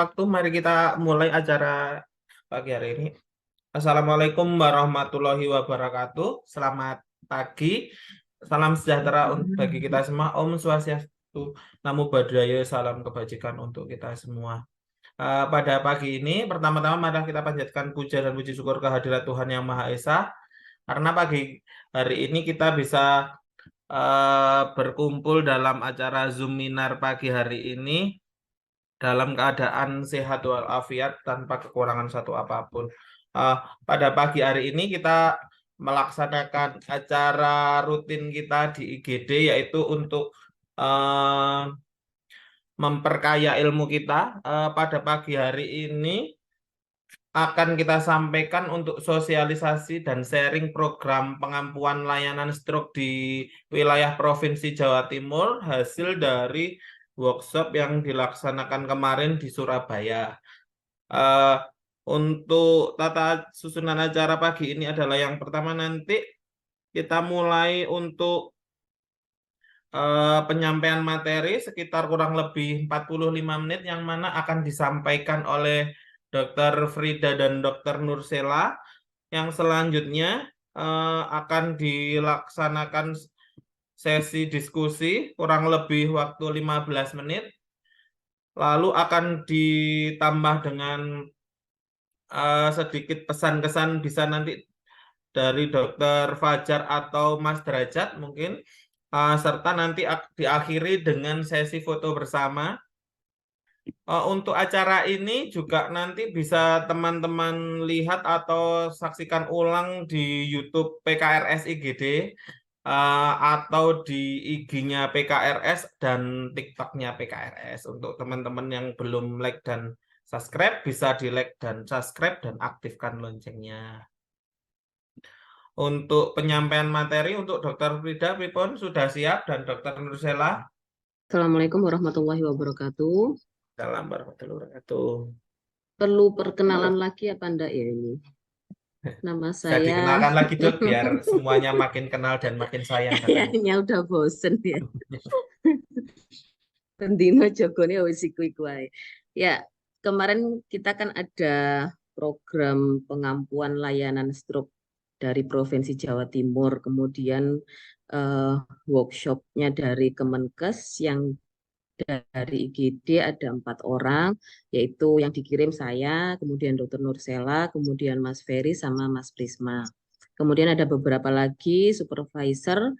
waktu, mari kita mulai acara pagi hari ini. Assalamualaikum warahmatullahi wabarakatuh. Selamat pagi, salam sejahtera bagi kita semua. Om Swastiastu, Namo Buddhaya, salam kebajikan untuk kita semua. Pada pagi ini, pertama-tama mari kita panjatkan puja dan puji syukur kehadirat Tuhan Yang Maha Esa, karena pagi hari ini kita bisa berkumpul dalam acara Zoom Minar pagi hari ini dalam keadaan sehat walafiat tanpa kekurangan satu apapun. Pada pagi hari ini kita melaksanakan acara rutin kita di IGD, yaitu untuk memperkaya ilmu kita. Pada pagi hari ini akan kita sampaikan untuk sosialisasi dan sharing program pengampuan layanan stroke di wilayah Provinsi Jawa Timur, hasil dari workshop yang dilaksanakan kemarin di Surabaya. Eh, untuk tata susunan acara pagi ini adalah yang pertama, nanti kita mulai untuk penyampaian materi sekitar kurang lebih 45 menit, yang mana akan disampaikan oleh Dr. Frida dan Dr. Nursela. Yang selanjutnya akan dilaksanakan sesi diskusi kurang lebih waktu 15 menit. Lalu akan ditambah dengan sedikit pesan kesan bisa nanti dari Dr. Fajar atau Mas Derajat mungkin. Serta nanti diakhiri dengan sesi foto bersama. Untuk acara ini juga nanti bisa teman-teman lihat atau saksikan ulang di YouTube PKRS IGD, atau di IG-nya PKRS dan TikTok-nya PKRS. Untuk teman-teman yang belum like dan subscribe, bisa di like dan subscribe dan aktifkan loncengnya. Untuk penyampaian materi untuk Dr. Frida, pripun sudah siap, dan Dr. Nursela? Assalamualaikum warahmatullahi wabarakatuh. Salam warahmatullahi wabarakatuh. Perlu perkenalan lagi apa enggak ya ini? Nama Bisa saya dikenalkan lagi, Dok, biar semuanya makin kenal dan makin sayang katanya. kayaknya udah bosen ya. Pendino Jogone wis iku ae. Ya, kemarin kita kan ada program pengampuan layanan stroke dari Provinsi Jawa Timur, kemudian eh, workshopnya dari Kemenkes yang dari IGD ada 4 orang, yaitu yang dikirim saya, kemudian Dr. Nursela, kemudian Mas Ferry sama Mas Prisma. Kemudian ada beberapa lagi supervisor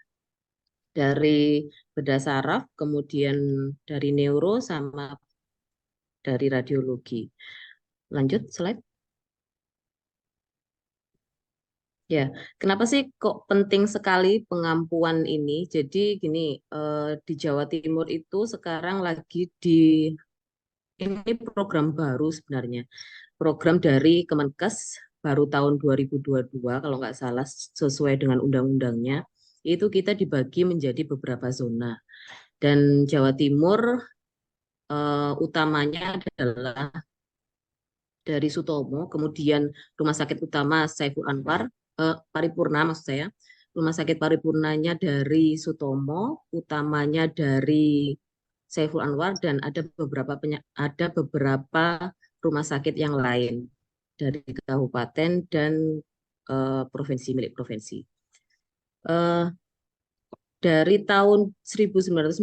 dari bedah saraf, kemudian dari neuro sama dari radiologi. Lanjut slide. Ya, kenapa sih kok penting sekali pengampuan ini? Jadi gini, di Jawa Timur itu sekarang lagi ini program baru sebenarnya. Program dari Kemenkes baru tahun 2022 kalau nggak salah, sesuai dengan undang-undangnya. Itu kita dibagi menjadi beberapa zona. Dan Jawa Timur utamanya adalah dari Sutomo, kemudian Rumah Sakit Utama Saiful Anwar, Paripurna maksud saya. Rumah Sakit Paripurnanya dari Sutomo, utamanya dari Saiful Anwar, dan ada beberapa rumah sakit yang lain dari kabupaten dan provinsi, milik provinsi. Dari tahun 1990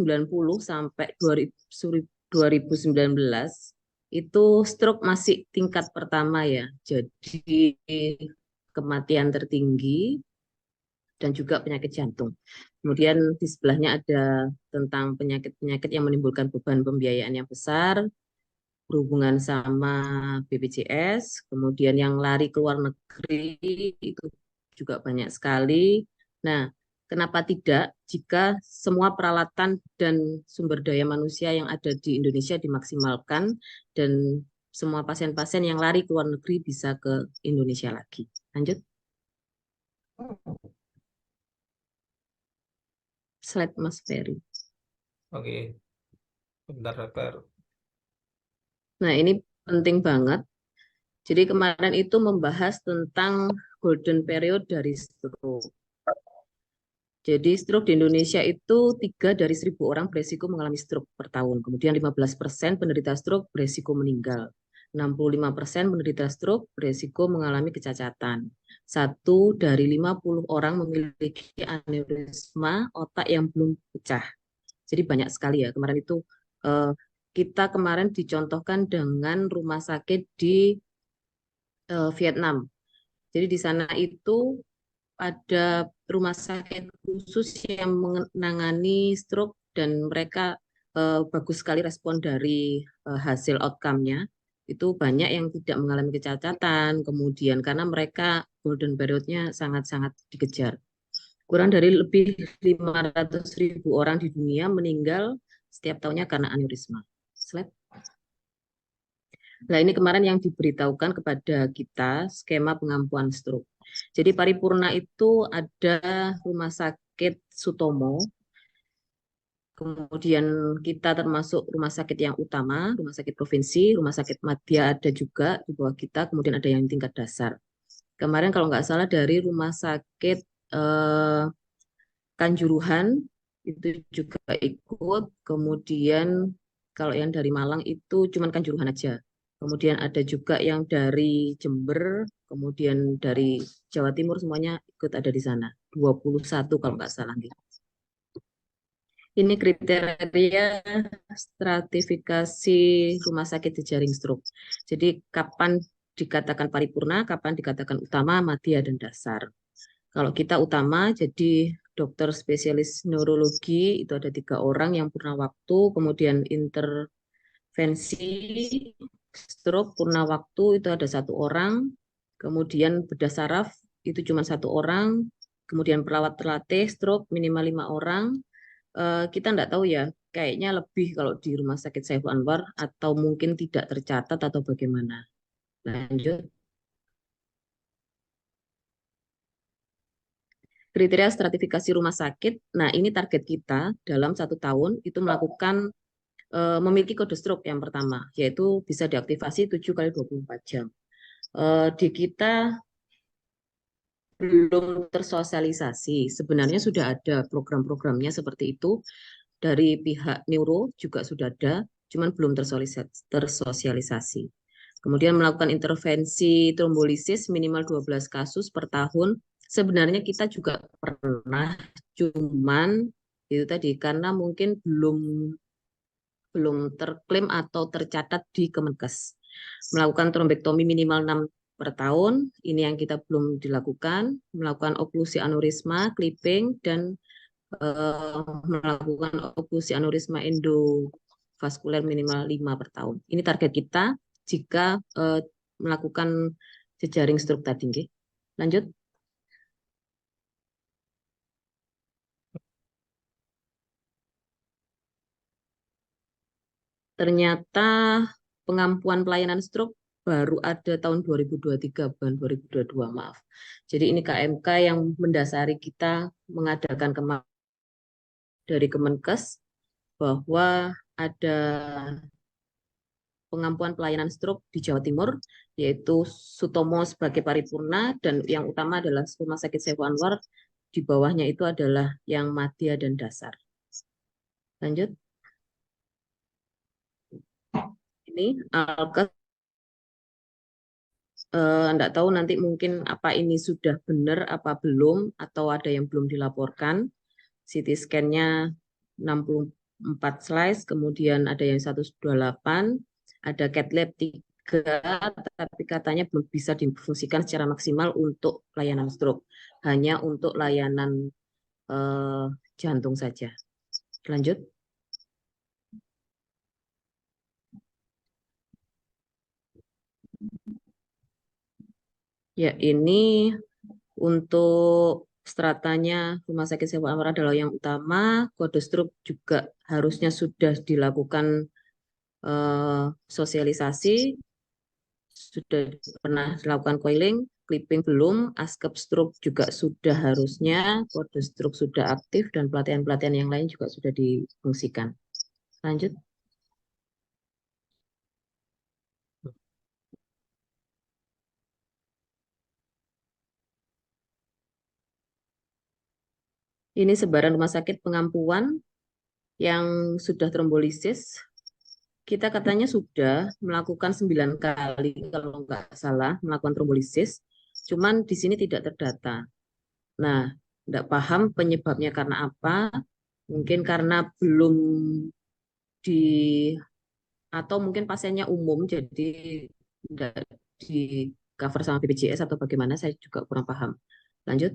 sampai 2019 itu stroke masih tingkat pertama ya. Jadi kematian tertinggi dan juga penyakit jantung. Kemudian di sebelahnya ada tentang penyakit-penyakit yang menimbulkan beban pembiayaan yang besar, berhubungan sama BPJS, kemudian yang lari ke luar negeri itu juga banyak sekali. Nah, kenapa tidak jika semua peralatan dan sumber daya manusia yang ada di Indonesia dimaksimalkan dan semua pasien-pasien yang lari ke luar negeri bisa ke Indonesia lagi. Lanjut. Slide Mas Ferry. Oke, bentar, Dokter. Nah, ini penting banget. Jadi kemarin itu membahas tentang golden period dari stroke. Jadi stroke di Indonesia itu 3 dari 1.000 orang beresiko mengalami stroke per tahun. Kemudian 15% penderita stroke beresiko meninggal. 65% penderita stroke beresiko mengalami kecacatan. 1 dari 50 orang memiliki aneurisma otak yang belum pecah. Jadi banyak sekali ya. Kemarin itu eh, kita kemarin dicontohkan dengan rumah sakit di Vietnam. Jadi di sana itu ada rumah sakit khusus yang menangani stroke dan mereka bagus sekali respon dari hasil outcome-nya. Itu banyak yang tidak mengalami kecacatan, kemudian karena mereka golden period-nya sangat-sangat dikejar. Kurang dari lebih 500.000 orang di dunia meninggal setiap tahunnya karena aneurisma. Slide. Nah, ini kemarin yang diberitahukan kepada kita skema pengampuan stroke. Jadi paripurna itu ada rumah sakit Sutomo, kemudian kita termasuk rumah sakit yang utama, rumah sakit provinsi, rumah sakit madya ada juga di bawah kita, kemudian ada yang tingkat dasar. Kemarin kalau nggak salah dari rumah sakit eh, Kanjuruhan itu juga ikut, kemudian kalau yang dari Malang itu cuman Kanjuruhan aja. Kemudian ada juga yang dari Jember, kemudian dari Jawa Timur semuanya ikut ada di sana. 21 kalau nggak salah. Ini kriteria stratifikasi rumah sakit jejaring stroke. Jadi kapan dikatakan paripurna, kapan dikatakan utama, madya, dan dasar. Kalau kita utama, jadi dokter spesialis neurologi itu ada 3 orang yang purna waktu, kemudian intervensi stroke purna waktu itu ada 1 orang, kemudian bedah saraf itu cuma 1 orang, kemudian perawat terlatih stroke minimal 5 orang. Kita nggak tahu ya, kayaknya lebih kalau di Rumah Sakit Saiful Anwar atau mungkin tidak tercatat atau bagaimana. Lanjut. Kriteria stratifikasi rumah sakit. Nah, ini target kita dalam 1 tahun itu melakukan memiliki kode stroke yang pertama, yaitu bisa diaktifasi 7 kali 24 jam. Di kita belum tersosialisasi. Sebenarnya sudah ada program-programnya seperti itu. Dari pihak neuro juga sudah ada, cuman belum tersosialisasi. Kemudian melakukan intervensi trombolisis minimal 12 kasus per tahun. Sebenarnya kita juga pernah, cuman itu tadi karena mungkin belum terklaim atau tercatat di Kemenkes. Melakukan trombektomi minimal 6 per tahun, ini yang kita belum dilakukan. Melakukan oklusi aneurisma, clipping, dan melakukan oklusi aneurisma endovaskuler minimal 5 per tahun. Ini target kita jika melakukan jejaring stroke tadi. Lanjut. Ternyata pengampuan pelayanan stroke baru ada tahun 2023, bukan 2022, maaf. Jadi ini KMK yang mendasari kita mengadakan kemarin dari Kemenkes bahwa ada pengampuan pelayanan stroke di Jawa Timur, yaitu Sutomo sebagai paripurna, dan yang utama adalah Rumah Sakit Saiful Anwar, di bawahnya itu adalah yang madya dan dasar. Lanjut. Ini Alkes, enggak tahu nanti mungkin apa ini sudah benar apa belum, atau ada yang belum dilaporkan. CT scan-nya 64 slice, kemudian ada yang 128, ada CAT lab 3, tapi katanya belum bisa difungsikan secara maksimal untuk layanan stroke, hanya untuk layanan eh, jantung saja. Lanjut. Ya, ini untuk stratanya Rumah Sakit Saiful Anwar adalah yang utama, kode stroke juga harusnya sudah dilakukan sosialisasi, sudah pernah dilakukan coiling, clipping belum, ASCAP stroke juga sudah harusnya, kode stroke sudah aktif, dan pelatihan-pelatihan yang lain juga sudah difungsikan. Lanjut. Ini sebaran rumah sakit pengampuan yang sudah trombolisis. Kita katanya sudah melakukan 9 kali kalau nggak salah melakukan trombolisis, cuman di sini tidak terdata. Nah, tidak paham penyebabnya karena apa? Mungkin karena belum di atau mungkin pasiennya umum jadi tidak di cover sama BPJS atau bagaimana, saya juga kurang paham. Lanjut.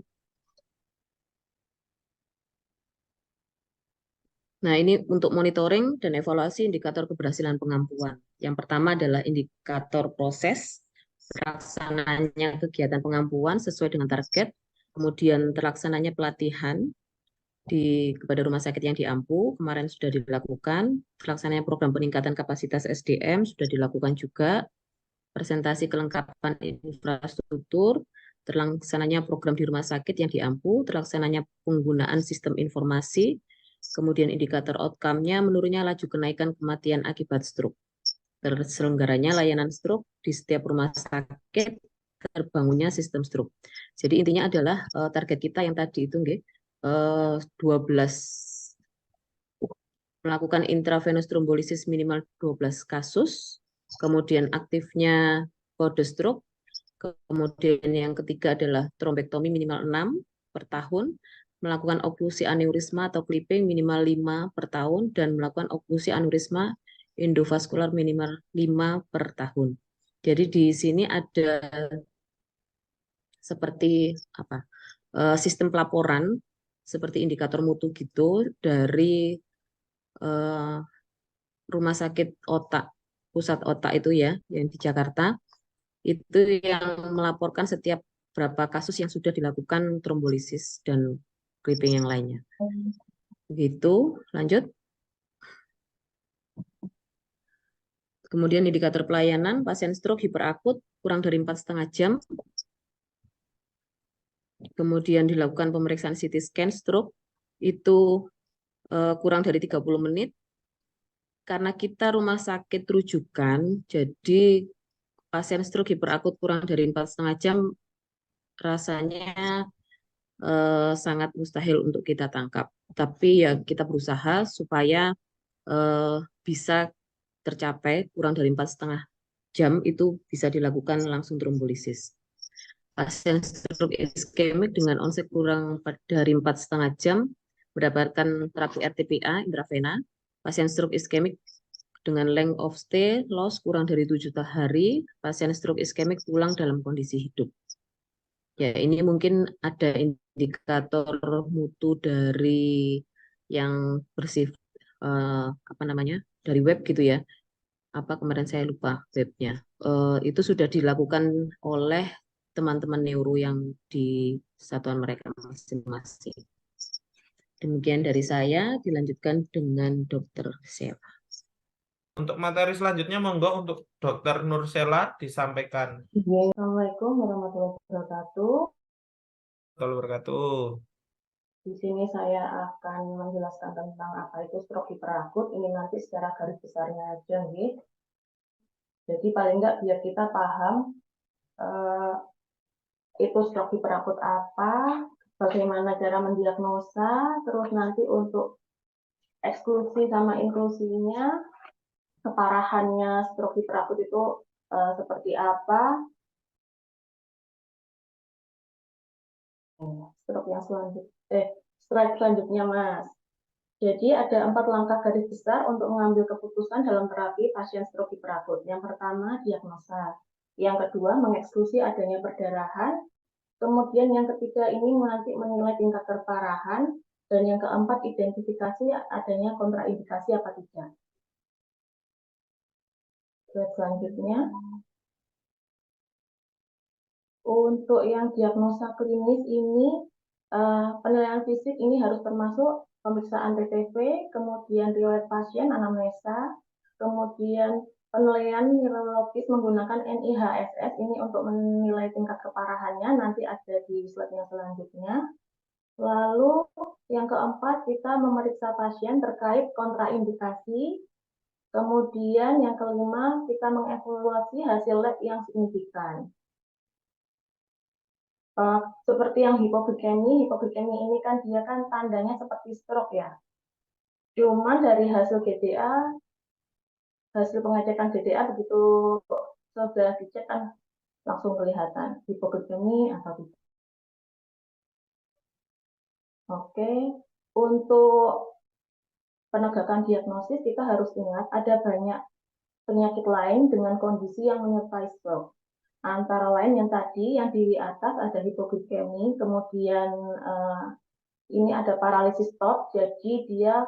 Nah, ini untuk monitoring dan evaluasi indikator keberhasilan pengampuan. Yang pertama adalah indikator proses terlaksananya kegiatan pengampuan sesuai dengan target, kemudian terlaksananya pelatihan kepada rumah sakit yang diampu kemarin sudah dilakukan, terlaksananya program peningkatan kapasitas SDM sudah dilakukan juga, presentasi kelengkapan infrastruktur, terlaksananya program di rumah sakit yang diampu, terlaksananya penggunaan sistem informasi, kemudian indikator outcome-nya menurunnya laju kenaikan kematian akibat stroke, terselenggaranya layanan stroke di setiap rumah sakit, terbangunnya sistem stroke. Jadi intinya adalah target kita yang tadi itu 12 melakukan intravenous trombolisis minimal 12 kasus, kemudian aktifnya kode stroke, kemudian yang ketiga adalah trombektomi minimal 6 per tahun, melakukan oklusi aneurisma atau clipping minimal 5 per tahun, dan melakukan oklusi aneurisma endovaskular minimal 5 per tahun. Jadi di sini ada seperti apa sistem pelaporan, seperti indikator mutu gitu dari eh, rumah sakit otak, pusat otak itu ya, yang di Jakarta, itu yang melaporkan setiap berapa kasus yang sudah dilakukan trombolisis dan clipping yang lainnya. Begitu, lanjut. Kemudian indikator pelayanan, pasien stroke hiperakut kurang dari 4,5 jam. Kemudian dilakukan pemeriksaan CT scan stroke, itu kurang dari 30 menit. Karena kita rumah sakit rujukan, jadi pasien stroke hiperakut kurang dari 4,5 jam rasanya sangat mustahil untuk kita tangkap. Tapi ya kita berusaha supaya bisa tercapai kurang dari 4,5 jam itu bisa dilakukan langsung trombolisis. Pasien stroke iskemik dengan onset kurang dari 4,5 jam mendapatkan terapi RTPA intravena. Pasien stroke iskemik dengan length of stay loss kurang dari 7 hari, pasien stroke iskemik pulang dalam kondisi hidup. Ya, ini mungkin ada indikator mutu dari yang bersif apa namanya dari web gitu ya. Apa kemarin saya lupa webnya. Itu sudah dilakukan oleh teman-teman neuro yang di satuan mereka masing-masing. Demikian dari saya, dilanjutkan dengan Dokter Sela. Untuk materi selanjutnya, monggo untuk Dokter Nursela disampaikan. Assalamualaikum warahmatullahi wabarakatuh. Warahmatullahi wabarakatuh. Di sini saya akan menjelaskan tentang apa itu stroke hiperakut. Ini nanti secara garis besarnya aja, nih. Jadi paling nggak biar kita paham itu stroke hiperakut apa, bagaimana cara mendiagnosa, terus nanti untuk eksklusi sama inklusinya, keparahannya stroke hiperakut itu seperti apa. Stroke yang slide selanjutnya, Mas. Jadi ada 4 langkah garis besar untuk mengambil keputusan dalam terapi pasien stroke hiperakut. Yang pertama, diagnosa. Yang kedua, mengeksklusi adanya perdarahan. Kemudian yang ketiga ini nanti menilai tingkat keparahan. Dan yang keempat, identifikasi adanya kontraindikasi apa tidak. Selanjutnya, untuk yang diagnosa klinis ini, penilaian fisik ini harus termasuk pemeriksaan TTV, kemudian riwayat pasien, anamnesa, kemudian penilaian neurologis menggunakan NIHSS ini untuk menilai tingkat keparahannya, nanti ada di slide-nya selanjutnya. Lalu yang keempat, kita memeriksa pasien terkait kontraindikasi. Kemudian yang kelima, kita mengevaluasi hasil lab yang signifikan. Seperti yang hipoglikemi ini kan dia kan tandanya seperti stroke ya. Cuman dari hasil GDA, hasil pengecekan GDA begitu sudah dicek kan langsung kelihatan hipoglikemi atau tidak. Oke, untuk penegakan diagnosis kita harus ingat ada banyak penyakit lain dengan kondisi yang menyertai stroke. Antara lain yang tadi yang di atas ada hipoglikemi, kemudian ini ada paralisis TOP, jadi dia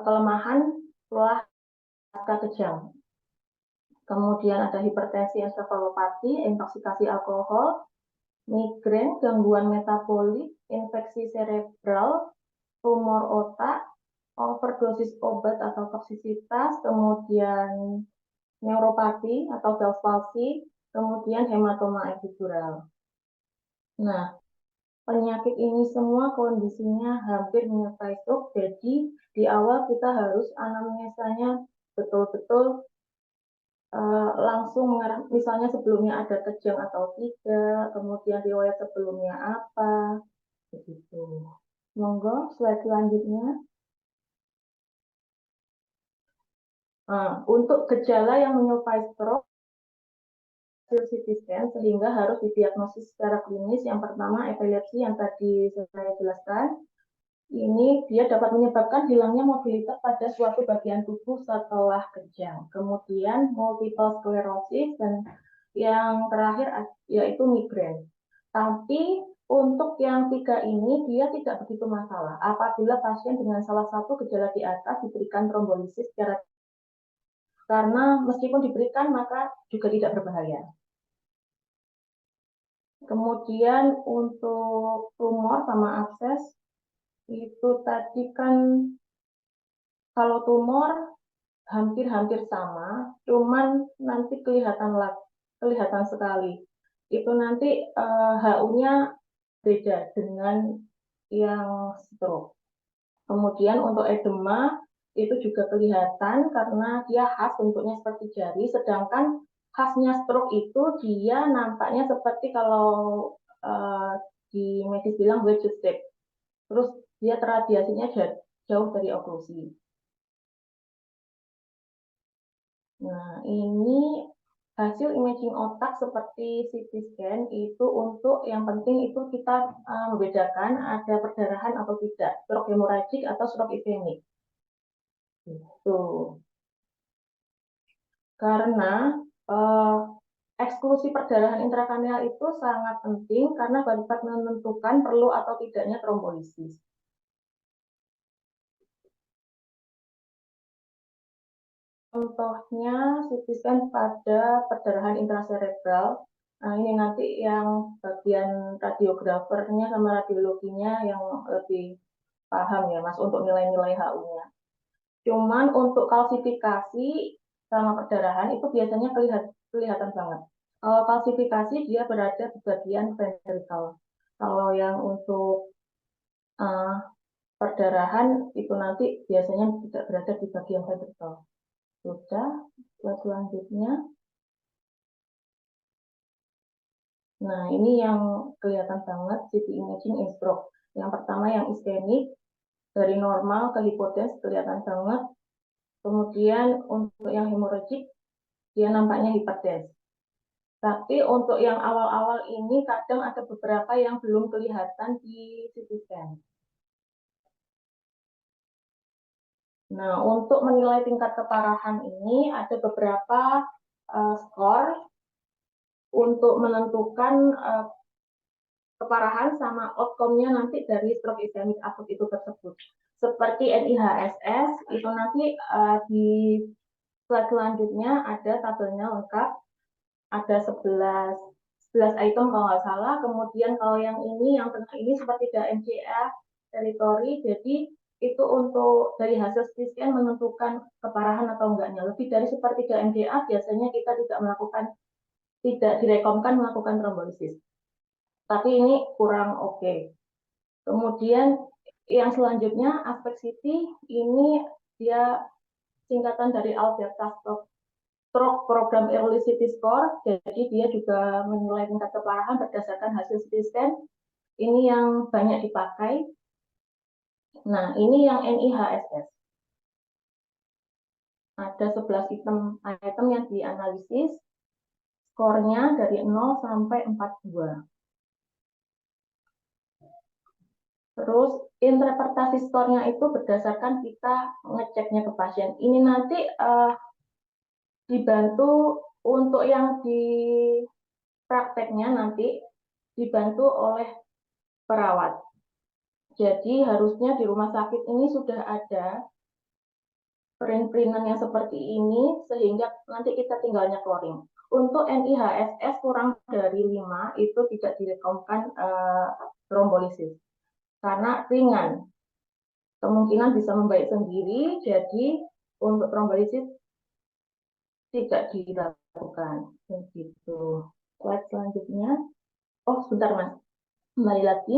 kelemahan tulang pasca kejang. Kemudian ada hipertensi encefalopati, intoksikasi alkohol, migrain, gangguan metabolik, infeksi cerebral, tumor otak, overdosis obat atau toksisitas, kemudian neuropati atau Bell's palsy, kemudian hematoma epidural. Nah, penyakit ini semua kondisinya hampir menyertai stroke, jadi di awal kita harus anamnesanya betul-betul langsung mengarah, misalnya sebelumnya ada kejang atau tidak, kemudian riwayat sebelumnya apa, begitu. Monggo slide selanjutnya. Untuk gejala yang menyerupai stroke, CT scan sehingga harus didiagnosis secara klinis. Yang pertama epilepsi yang tadi saya jelaskan. Ini dia dapat menyebabkan hilangnya mobilitas pada suatu bagian tubuh setelah kejang. Kemudian multiple sclerosis dan yang terakhir yaitu migrain. Tapi untuk yang 3 ini dia tidak begitu masalah apabila pasien dengan salah satu gejala di atas diberikan trombolisis secara karena meskipun diberikan maka juga tidak berbahaya. Kemudian untuk tumor sama abses itu tadi kan kalau tumor hampir-hampir sama, cuman nanti kelihatan sekali. Itu nanti HU-nya beda dengan yang stroke. Kemudian untuk edema itu juga kelihatan karena dia khas bentuknya seperti jari, sedangkan khasnya stroke itu dia nampaknya seperti kalau di medis bilang wedge shape. Terus dia teradiasinya jauh dari oklusi. Nah, ini hasil imaging otak seperti CT scan itu untuk yang penting itu kita membedakan ada perdarahan atau tidak, stroke hemoragik atau stroke ischemic. Itu. Karena eksklusi perdarahan intrakranial itu sangat penting karena dapat menentukan perlu atau tidaknya trombolisis. Contohnya CT scan pada perdarahan intracerebral. Nah, ini nanti yang bagian radiografernya sama radiologinya yang lebih paham ya Mas untuk nilai-nilai HU-nya. Cuman untuk kalsifikasi sama perdarahan itu biasanya kelihatan banget. Kalau kalsifikasi dia berada di bagian ventricle. Kalau yang untuk perdarahan itu nanti biasanya tidak berada di bagian ventricle. Sudah, selanjutnya. Nah, ini yang kelihatan banget CT imaging in stroke. Yang pertama yang ischemic, dari normal ke hipotens kelihatan banget. Kemudian untuk yang hemorrhagic, dia nampaknya hipertens. Tapi untuk yang awal-awal ini kadang ada beberapa yang belum kelihatan di CT scan. Nah, untuk menilai tingkat keparahan ini ada beberapa skor untuk menentukan keparahan sama outcome-nya nanti dari stroke ischemic akut itu tersebut. Seperti NIHSS, itu nanti di slide selanjutnya ada tabelnya lengkap, ada 11 item kalau nggak salah, kemudian kalau yang tengah ini seperti MCA teritori, jadi itu untuk dari hasil CT scan menentukan keparahan atau enggaknya. Lebih dari sepertiga MDA biasanya kita tidak direkomkan melakukan trombolisis. Tapi ini kurang oke. Kemudian yang selanjutnya aspek CT ini dia singkatan dari Alberta Stroke stroke program early CT score, jadi dia juga menilai tingkat keparahan berdasarkan hasil CT scan. Ini yang banyak dipakai. Nah, ini yang NIHSS. Ada 11 item yang dianalisis, skornya dari 0 sampai 42. Terus interpretasi skornya itu berdasarkan kita ngeceknya ke pasien. Ini nanti dibantu untuk yang di prakteknya nanti dibantu oleh perawat. Jadi harusnya di rumah sakit ini sudah ada print-printan yang seperti ini sehingga nanti kita tinggal nyelorin. Untuk NIHSS kurang dari 5 itu tidak direkomkan trombolisis karena ringan. Kemungkinan bisa membaik sendiri, jadi untuk trombolisis tidak dilakukan. Begitu. Slide selanjutnya. Oh, sebentar Mas. Kembali lagi.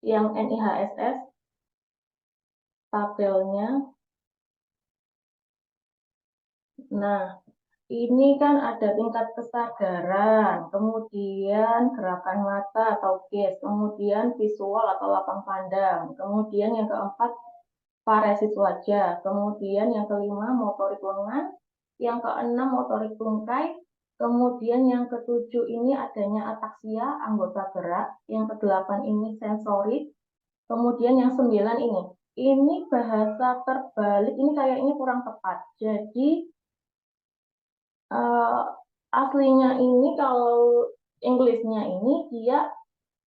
Yang NIHSS tabelnya. Nah, ini kan ada tingkat kesadaran, kemudian gerakan mata atau gaze, kemudian visual atau lapang pandang, kemudian yang keempat paresis wajah, kemudian yang kelima motorik lengan, yang keenam motorik tungkai, kemudian yang ketujuh ini adanya ataksia, anggota gerak, yang kedelapan ini sensorik, kemudian yang 9 ini bahasa terbalik, ini kayaknya kurang tepat. Jadi aslinya ini kalau Inggrisnya ini dia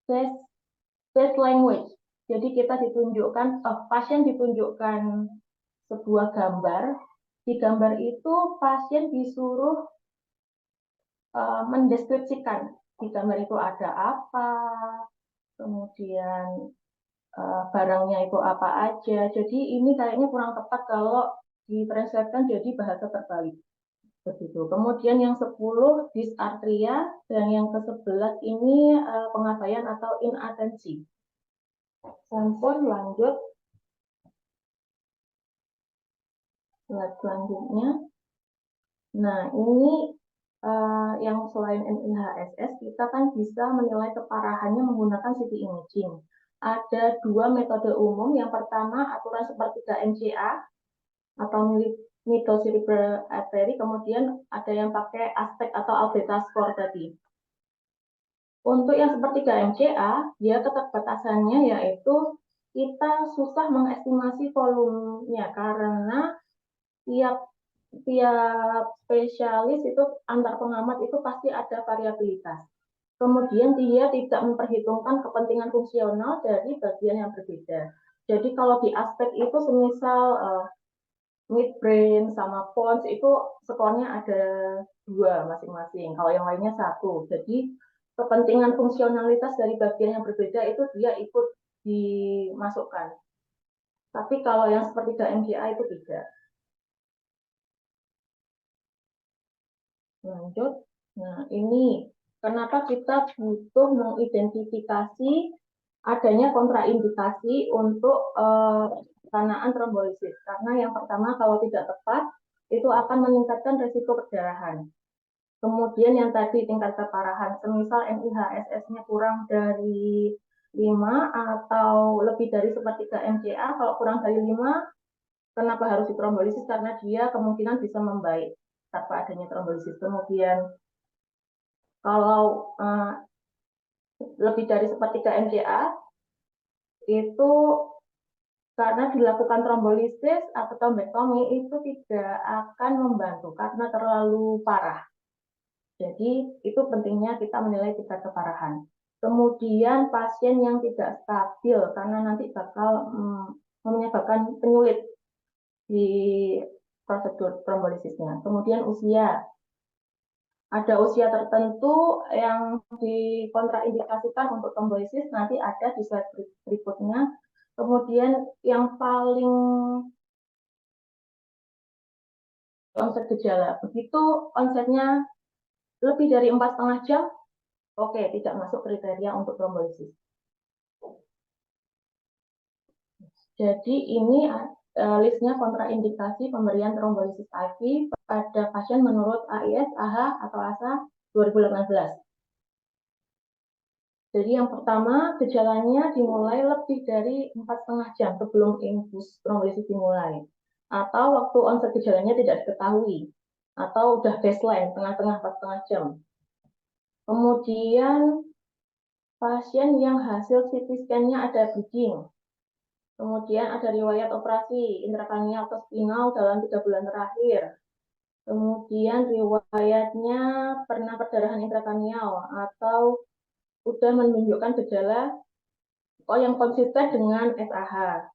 best language. Jadi kita ditunjukkan, pasien ditunjukkan sebuah gambar. Di gambar itu pasien disuruh mendeskripsikan di gambar itu ada apa, kemudian barangnya itu apa aja. Jadi ini kayaknya kurang tepat kalau ditranslatekan jadi bahasa terbalik. Begitu. Kemudian yang 10 dysarthria dan yang ke-11 ini pengabaian atau inatensi. Sampun lanjut. Slide selanjutnya. Nah, ini yang selain NIHSS, kita kan bisa menilai keparahannya menggunakan CT imaging. Ada dua metode umum. Yang pertama, aturan sepertiga MCA atau middle-cerebral artery, kemudian ada yang pakai aspek atau Albretta score tadi. Untuk yang sepertiga MCA, dia keterbatasannya yaitu kita susah mengestimasi volumenya karena tiap spesialis itu antar pengamat itu pasti ada variabilitas. Kemudian dia tidak memperhitungkan kepentingan fungsional dari bagian yang berbeda. Jadi kalau di aspek itu semisal midbrain sama pons itu skornya ada 2 masing-masing. Kalau yang lainnya 1. Jadi kepentingan fungsionalitas dari bagian yang berbeda itu dia ikut dimasukkan. Tapi kalau yang seperti MGA itu tidak. Lanjut. Nah, ini kenapa kita butuh mengidentifikasi adanya kontraindikasi untuk pelaksanaan trombolisis. Karena yang pertama kalau tidak tepat itu akan meningkatkan resiko perdarahan. Kemudian yang tadi tingkat keparahan, semisal NIHSS-nya kurang dari 5 atau lebih dari sepertiga MCA, kalau kurang dari 5, kenapa harus ditrombolisis? Karena dia kemungkinan bisa membaik tanpa adanya trombolisis. Kemudian kalau lebih dari sepertiga MCA, itu karena dilakukan trombolisis atau trombektomi itu tidak akan membantu karena terlalu parah. Jadi itu pentingnya kita menilai tingkat keparahan. Kemudian pasien yang tidak stabil karena nanti bakal menyebabkan penyulit di prosedur trombolisisnya. Kemudian usia. Ada usia tertentu yang dikontraindikasikan untuk trombolisis, nanti ada di slide berikutnya. Kemudian yang paling onset gejala, begitu onsetnya lebih dari 4,5 jam, oke, tidak masuk kriteria untuk trombolisis. Jadi ini listnya kontraindikasi pemberian trombolisis IV pada pasien menurut AIS, AH, atau ASA 2018. Jadi yang pertama, gejalanya dimulai lebih dari 4,5 jam sebelum infus trombolisis dimulai. Atau waktu onset gejalanya tidak diketahui. Atau udah baseline, tengah-tengah 4,5 jam. Kemudian pasien yang hasil CT scan-nya ada bridging. Kemudian ada riwayat operasi intrakranial atau spinal dalam 3 bulan terakhir. Kemudian riwayatnya pernah perdarahan intrakranial atau sudah menunjukkan gejala yang konsisten dengan SAH.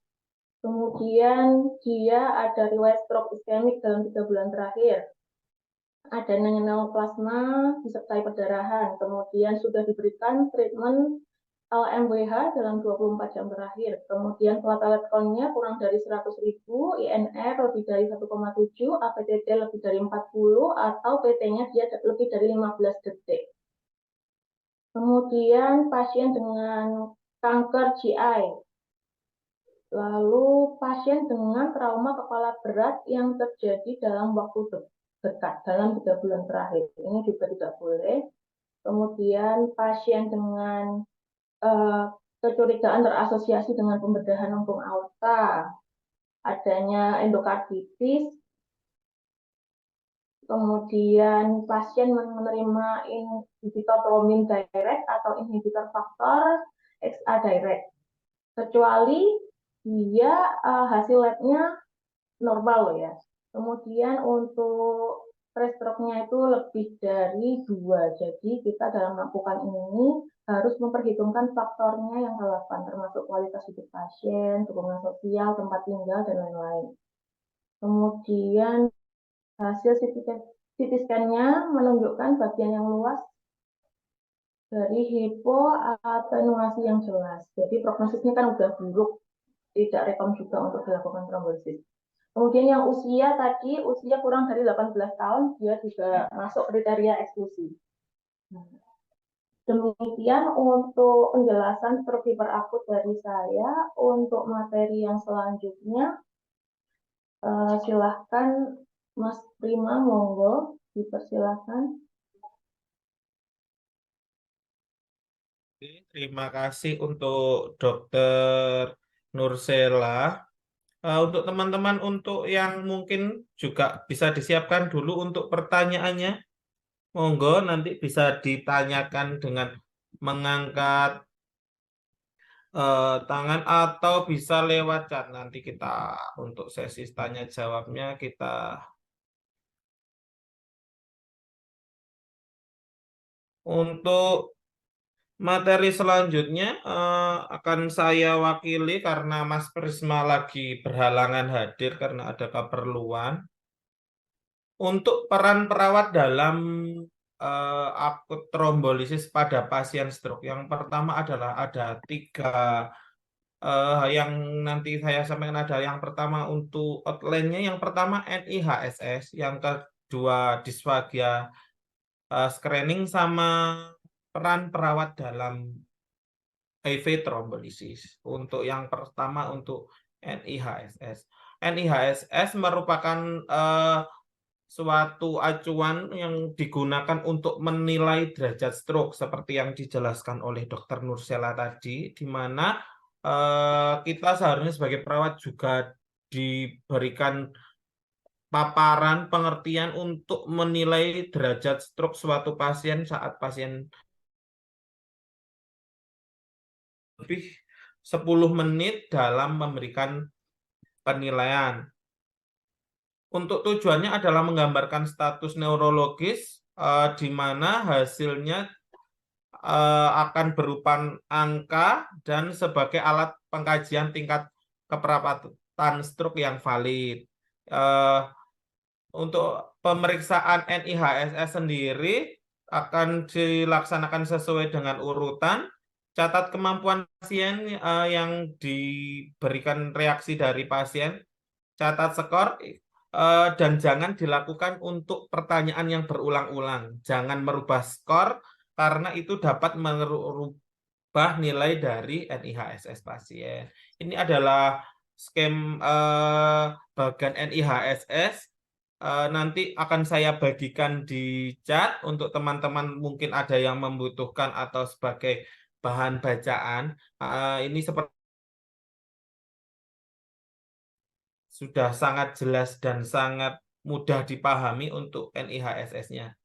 Kemudian dia ada riwayat stroke iskemik dalam 3 bulan terakhir. Ada neoplasma disertai perdarahan. Kemudian sudah diberikan treatment LMWH dalam 24 jam terakhir. Kemudian platelet count-nya kurang dari 100.000, INR lebih dari 1,7, APTT lebih dari 40, atau PT-nya dia lebih dari 15 detik. Kemudian pasien dengan kanker GI. Lalu pasien dengan trauma kepala berat yang terjadi dalam waktu dekat, dalam 3 bulan terakhir. Ini juga tidak boleh. Kemudian pasien dengan kecurigaan terasosiasi dengan pembedahan lambung aorta, adanya endokarditis, kemudian pasien menerima inhibitor thrombin direct atau inhibitor faktor XA direct, kecuali dia hasil labnya normal ya. Kemudian untuk stroke-nya itu lebih dari 2, jadi kita dalam melakukan ini harus memperhitungkan faktornya yang relevan, termasuk kualitas hidup pasien, dukungan sosial, tempat tinggal, dan lain-lain. Kemudian hasil CT scan-nya menunjukkan bagian yang luas dari hipoatenuasi yang jelas. Jadi prognosisnya kan udah buruk, tidak rekom juga untuk dilakukan trombolisis. Kemudian yang usia tadi, usia kurang dari 18 tahun, dia juga masuk kriteria eksklusi. Demikian untuk penjelasan stroke hiperakut dari saya. Untuk materi yang selanjutnya, silahkan Mas Prima, monggo dipersilahkan. Terima kasih untuk Dokter Nursela. Untuk teman-teman untuk yang mungkin juga bisa disiapkan dulu untuk pertanyaannya. Monggo nanti bisa ditanyakan dengan mengangkat tangan atau bisa lewat chat. Nanti kita untuk sesi tanya jawabnya kita untuk materi selanjutnya akan saya wakili karena Mas Prisma lagi berhalangan hadir karena ada keperluan. Untuk peran perawat dalam akut trombolisis pada pasien stroke. Yang pertama adalah ada 3 yang nanti saya sampaikan. Ada yang pertama untuk outline-nya. Yang pertama NIHSS, yang kedua disfagia screening, sama peran perawat dalam HIV trombolisis. Untuk yang pertama untuk NIHSS. NIHSS merupakan suatu acuan yang digunakan untuk menilai derajat stroke seperti yang dijelaskan oleh Dr. Nursela tadi, di mana kita seharusnya sebagai perawat juga diberikan paparan pengertian untuk menilai derajat stroke suatu pasien saat pasien lebih 10 menit dalam memberikan penilaian. Untuk tujuannya adalah menggambarkan status neurologis di mana hasilnya akan berupa angka dan sebagai alat pengkajian tingkat keperawatan stroke yang valid. Untuk pemeriksaan NIHSS sendiri akan dilaksanakan sesuai dengan urutan. Catat kemampuan pasien yang diberikan reaksi dari pasien. Catat skor. Dan jangan dilakukan untuk pertanyaan yang berulang-ulang. Jangan merubah skor karena itu dapat merubah nilai dari NIHSS pasien. Ini adalah bagan NIHSS nanti akan saya bagikan di chat untuk teman-teman mungkin ada yang membutuhkan atau sebagai bahan bacaan. Ini seperti sudah sangat jelas dan sangat mudah dipahami untuk NIHSS-nya.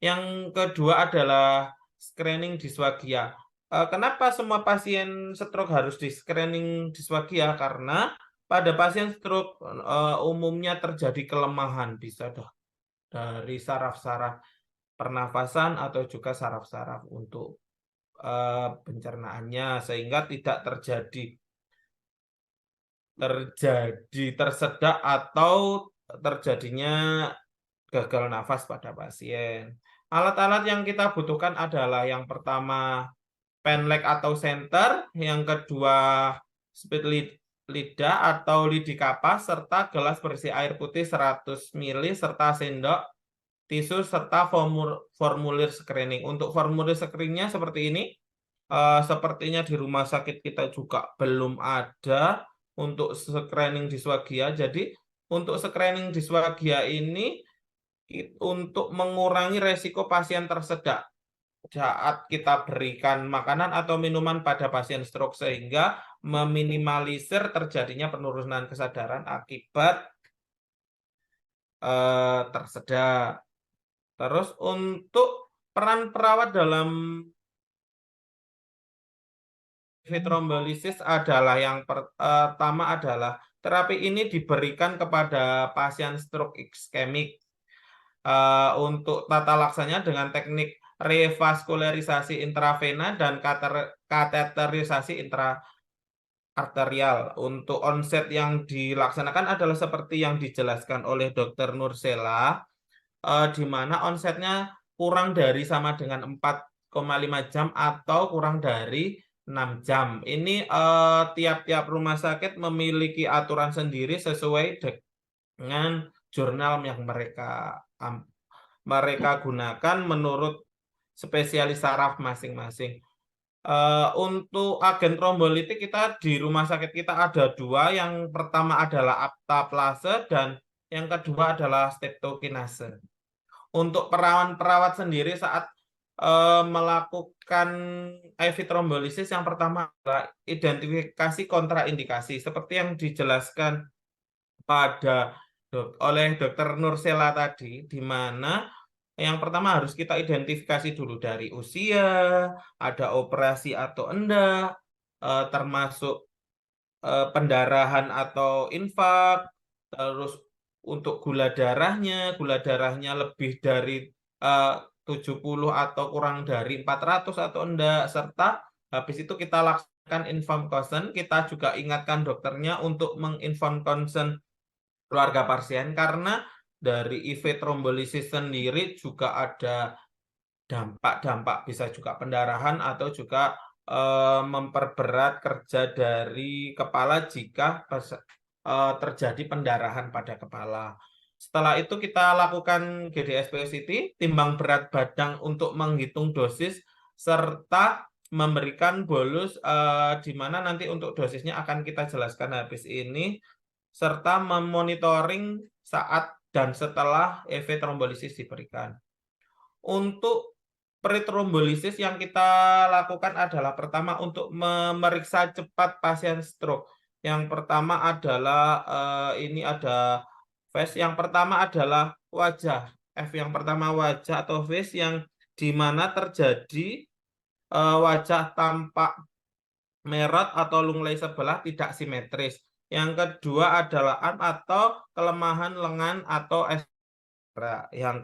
Yang kedua adalah screening dysfagia. Kenapa semua pasien stroke harus di screening dysfagia? Karena pada pasien stroke umumnya terjadi kelemahan, bisa dari saraf-saraf pernafasan atau juga saraf-saraf untuk pencernaannya, sehingga tidak terjadi tersedak atau terjadinya gagal nafas pada pasien. Alat-alat yang kita butuhkan adalah yang pertama penleg atau senter, yang kedua speed lidah atau lidi kapas, serta gelas berisi air putih 100 ml, serta sendok, tisu, serta formulir screening. Untuk formulir screeningnya seperti ini. Sepertinya di rumah sakit kita juga belum ada untuk screening dysfagia. Jadi untuk screening dysfagia ini untuk mengurangi resiko pasien tersedak saat kita berikan makanan atau minuman pada pasien stroke, sehingga meminimalisir terjadinya penurunan kesadaran akibat tersedak. Terus untuk peran perawat dalam trombolisis adalah yang pertama adalah terapi ini diberikan kepada pasien stroke iskemik. Untuk tata laksananya dengan teknik revaskularisasi intravena dan kateterisasi intraarterial. Untuk onset yang dilaksanakan adalah seperti yang dijelaskan oleh Dr. Nursela, di mana onsetnya kurang dari sama dengan 4,5 jam atau kurang dari 6 jam. Ini tiap-tiap rumah sakit memiliki aturan sendiri sesuai dengan jurnal yang mereka gunakan menurut spesialis saraf masing-masing. Untuk agen trombolitik kita di rumah sakit kita ada dua. Yang pertama adalah aptaplase dan yang kedua adalah streptokinase. Untuk perawat sendiri saat melakukan IV trombolisis, yang pertama adalah identifikasi kontraindikasi seperti yang dijelaskan oleh Dr. Nursela tadi, di mana yang pertama harus kita identifikasi dulu dari usia, ada operasi atau enggak, termasuk pendarahan atau infak, terus untuk gula darahnya lebih dari 70 atau kurang dari 400 atau enggak, serta habis itu kita lakukan inform consent. Kita juga ingatkan dokternya untuk menginform consent keluarga pasien, karena dari IV trombolisis sendiri juga ada dampak bisa juga pendarahan atau juga memperberat kerja dari kepala jika terjadi pendarahan pada kepala. Setelah itu kita lakukan GDS-POCT, timbang berat badan untuk menghitung dosis, serta memberikan bolus, di mana nanti untuk dosisnya akan kita jelaskan habis ini, serta memonitoring saat dan setelah IV trombolisis diberikan. Untuk pretrombolisis yang kita lakukan adalah pertama untuk memeriksa cepat pasien stroke. Yang pertama adalah ini ada face. Yang pertama adalah wajah. F yang pertama wajah atau face, yang di mana terjadi wajah tampak merot atau lunglai sebelah tidak simetris. Yang kedua adalah arm atau kelemahan lengan atau yang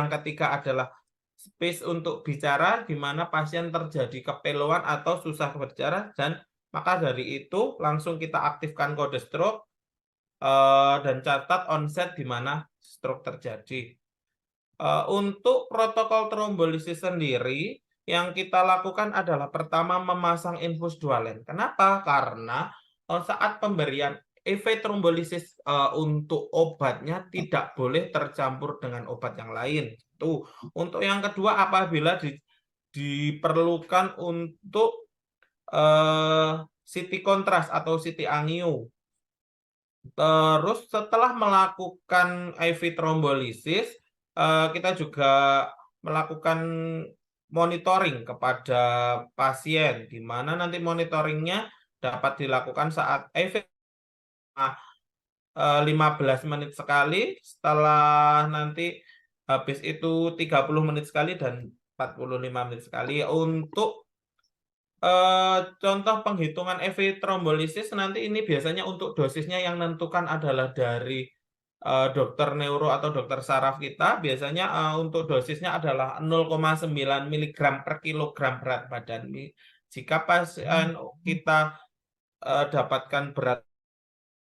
ketiga adalah space untuk bicara, di mana pasien terjadi kepeluan atau susah berbicara, dan maka dari itu langsung kita aktifkan kode stroke dan catat onset di mana stroke terjadi. Untuk protokol trombolisis sendiri yang kita lakukan adalah pertama memasang infus dualen. Kenapa? Karena saat pemberian IV trombolisis untuk obatnya tidak boleh tercampur dengan obat yang lain. Untuk yang kedua, apabila diperlukan untuk CT kontras atau CT angio. Terus setelah melakukan IV trombolisis, kita juga melakukan monitoring kepada pasien, di mana nanti monitoringnya dapat dilakukan saat IV 15 menit sekali, setelah nanti habis itu 30 menit sekali dan 45 menit sekali. Untuk contoh penghitungan EV trombolisis nanti ini biasanya untuk dosisnya yang menentukan adalah dari dokter neuro atau dokter saraf kita. Biasanya untuk dosisnya adalah 0,9 mg per kilogram berat badan. Jika pasien kita dapatkan berat,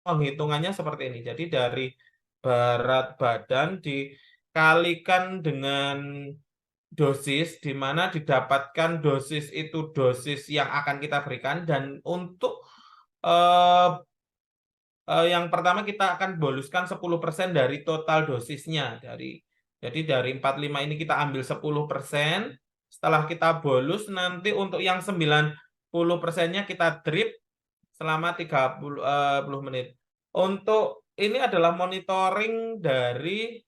penghitungannya seperti ini. Jadi dari berat badan dikalikan dengan dosis, di mana didapatkan dosis itu dosis yang akan kita berikan. Dan untuk yang pertama kita akan boluskan 10% dari total dosisnya. Jadi dari 45 ini kita ambil 10%. Setelah kita bolus, nanti untuk yang 90%-nya kita drip selama 30 menit. Untuk ini adalah monitoring dari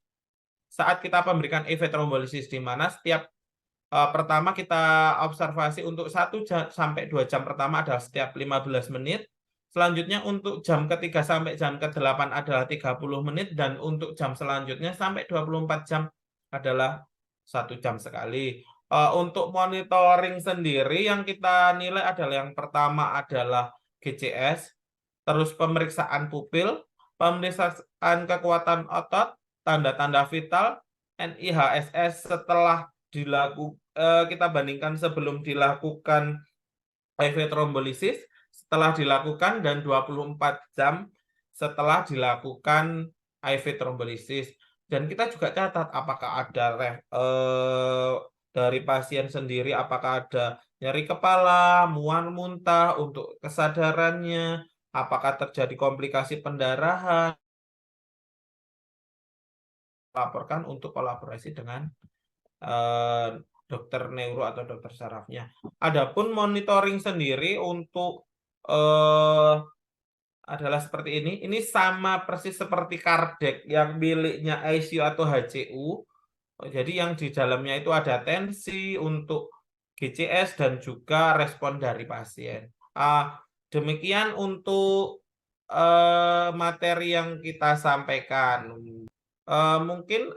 saat kita memberikan IV trombolisis, di mana setiap pertama kita observasi untuk 1 sampai 2 jam pertama adalah setiap 15 menit. Selanjutnya untuk jam ketiga sampai jam ke-8 adalah 30 menit. Dan untuk jam selanjutnya sampai 24 jam adalah 1 jam sekali. Untuk monitoring sendiri yang kita nilai adalah yang pertama adalah GCS, terus pemeriksaan pupil, pemeriksaan kekuatan otot, tanda-tanda vital, NIHSS setelah kita bandingkan sebelum dilakukan IV trombolisis, setelah dilakukan, dan 24 jam setelah dilakukan IV trombolisis. Dan kita juga catat apakah ada dari pasien sendiri, apakah ada nyeri kepala, mual muntah, untuk kesadarannya, apakah terjadi komplikasi pendarahan, laporkan untuk kolaborasi dengan dokter neuro atau dokter sarafnya. Adapun monitoring sendiri untuk adalah seperti ini. Ini sama persis seperti kardek yang miliknya ICU atau HCU. Jadi yang di dalamnya itu ada tensi, untuk GCS, dan juga respon dari pasien. Demikian untuk materi yang kita sampaikan. Mungkin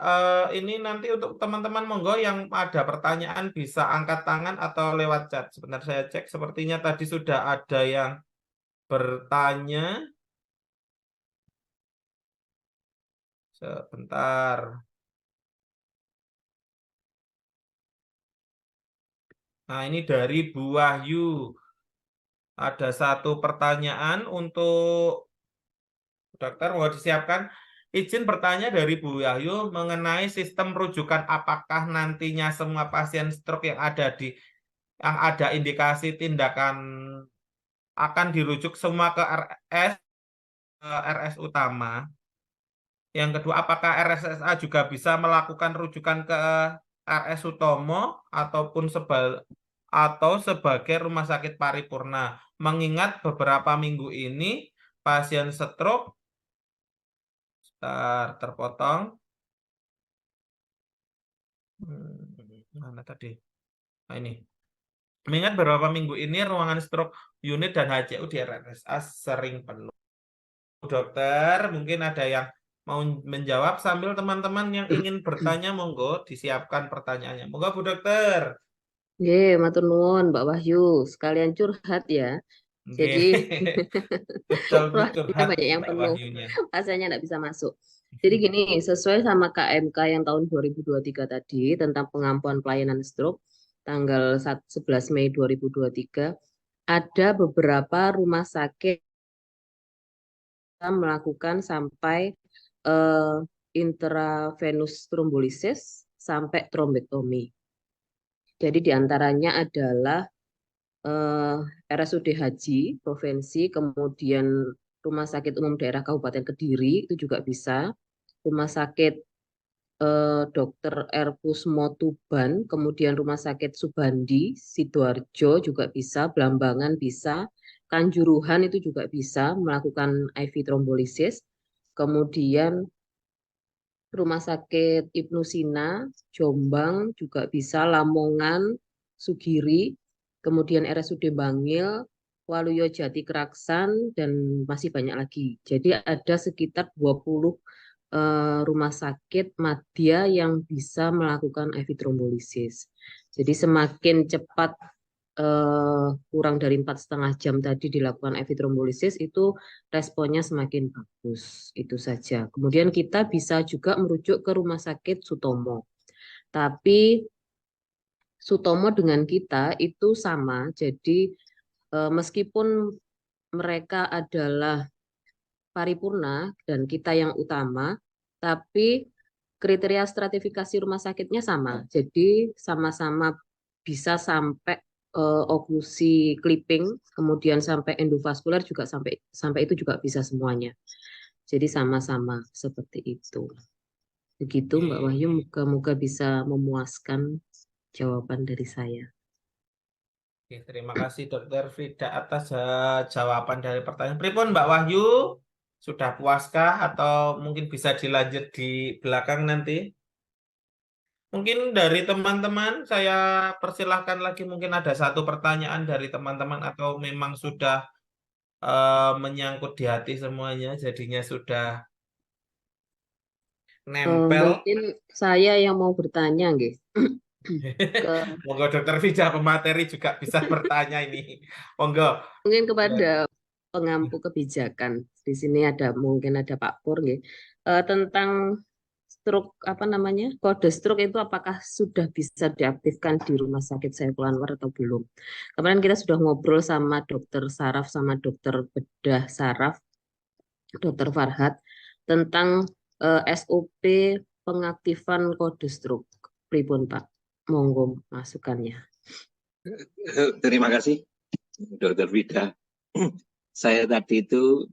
ini nanti untuk teman-teman, monggo yang ada pertanyaan bisa angkat tangan atau lewat chat. Sebentar saya cek, sepertinya tadi sudah ada yang bertanya. Sebentar. Nah, ini dari Bu Wahyu. Ada satu pertanyaan untuk dokter, mau disiapkan. Izin bertanya dari Bu Wahyu mengenai sistem rujukan, apakah nantinya semua pasien stroke yang ada indikasi tindakan akan dirujuk semua ke RS utama. Yang kedua, apakah RSSA juga bisa melakukan rujukan ke RS Utomo ataupun sebagai rumah sakit paripurna, mengingat beberapa minggu ini pasien stroke terpotong. Mana tadi? Nah, ini. Mengingat beberapa minggu ini ruangan stroke unit dan HCU di RSSA sering penuh. Dokter, mungkin ada yang mau menjawab, sambil teman-teman yang ingin bertanya, monggo disiapkan pertanyaannya. Monggo Bu Dokter. Nggih, matur nuwun Mbak Wahyu, sekalian curhat ya. Jadi betul ruangannya curhat banyak yang Mbak penuh, Wahyunya. pasiennya nggak bisa masuk. Jadi gini, sesuai sama KMK yang tahun 2023 tadi tentang pengampuan pelayanan stroke tanggal 11 Mei 2023, ada beberapa rumah sakit melakukan sampai intravenous trombolisis sampai trombektomi. Jadi diantaranya adalah RSUD Haji Provinsi, kemudian Rumah Sakit Umum Daerah Kabupaten Kediri itu juga bisa, Rumah Sakit Dr. R. Kusmo Tuban, kemudian Rumah Sakit Subandi Sidoarjo juga bisa, Blambangan bisa, Kanjuruhan itu juga bisa melakukan IV trombolisis. Kemudian Rumah Sakit Ibnu Sina, Jombang juga bisa, Lamongan, Sugiri, kemudian RSUD Bangil, Waluyo Jati Keraksan, dan masih banyak lagi. Jadi ada sekitar 20 rumah sakit madya yang bisa melakukan IV trombolisis. Jadi semakin cepat kurang dari 4,5 jam tadi dilakukan IV trombolisis itu responnya semakin bagus. Itu saja. Kemudian kita bisa juga merujuk ke Rumah Sakit Sutomo. Tapi Sutomo dengan kita itu sama. Jadi meskipun mereka adalah paripurna dan kita yang utama, tapi kriteria stratifikasi rumah sakitnya sama. Jadi sama-sama bisa sampai oklusi clipping, kemudian sampai endovaskular juga sampai itu juga bisa semuanya. Jadi sama-sama seperti itu. Begitu Mbak Wahyu, moga-moga bisa memuaskan jawaban dari saya. Oke, terima kasih Dokter Frida atas jawaban dari pertanyaan. Pripun Mbak Wahyu, sudah puaskah atau mungkin bisa dilanjut di belakang nanti? Mungkin dari teman-teman saya persilahkan lagi, mungkin ada satu pertanyaan dari teman-teman atau memang sudah menyangkut di hati semuanya, jadinya sudah nempel. Mungkin saya yang mau bertanya, nggih. Ke Monggo Dokter Frida pemateri juga bisa bertanya ini. Monggo. Mungkin kepada pengampu kebijakan. Di sini mungkin ada Pak Pur, nggih. Tentang stroke kode stroke itu apakah sudah bisa diaktifkan di Rumah Sakit Saiful Anwar atau belum? Kemarin kita sudah ngobrol sama Dokter Saraf sama Dokter Bedah Saraf, Dokter Farhad, tentang SOP pengaktifan kode stroke. Pripun Pak? Monggo masukannya. Terima kasih, Dokter Vida. Saya tadi itu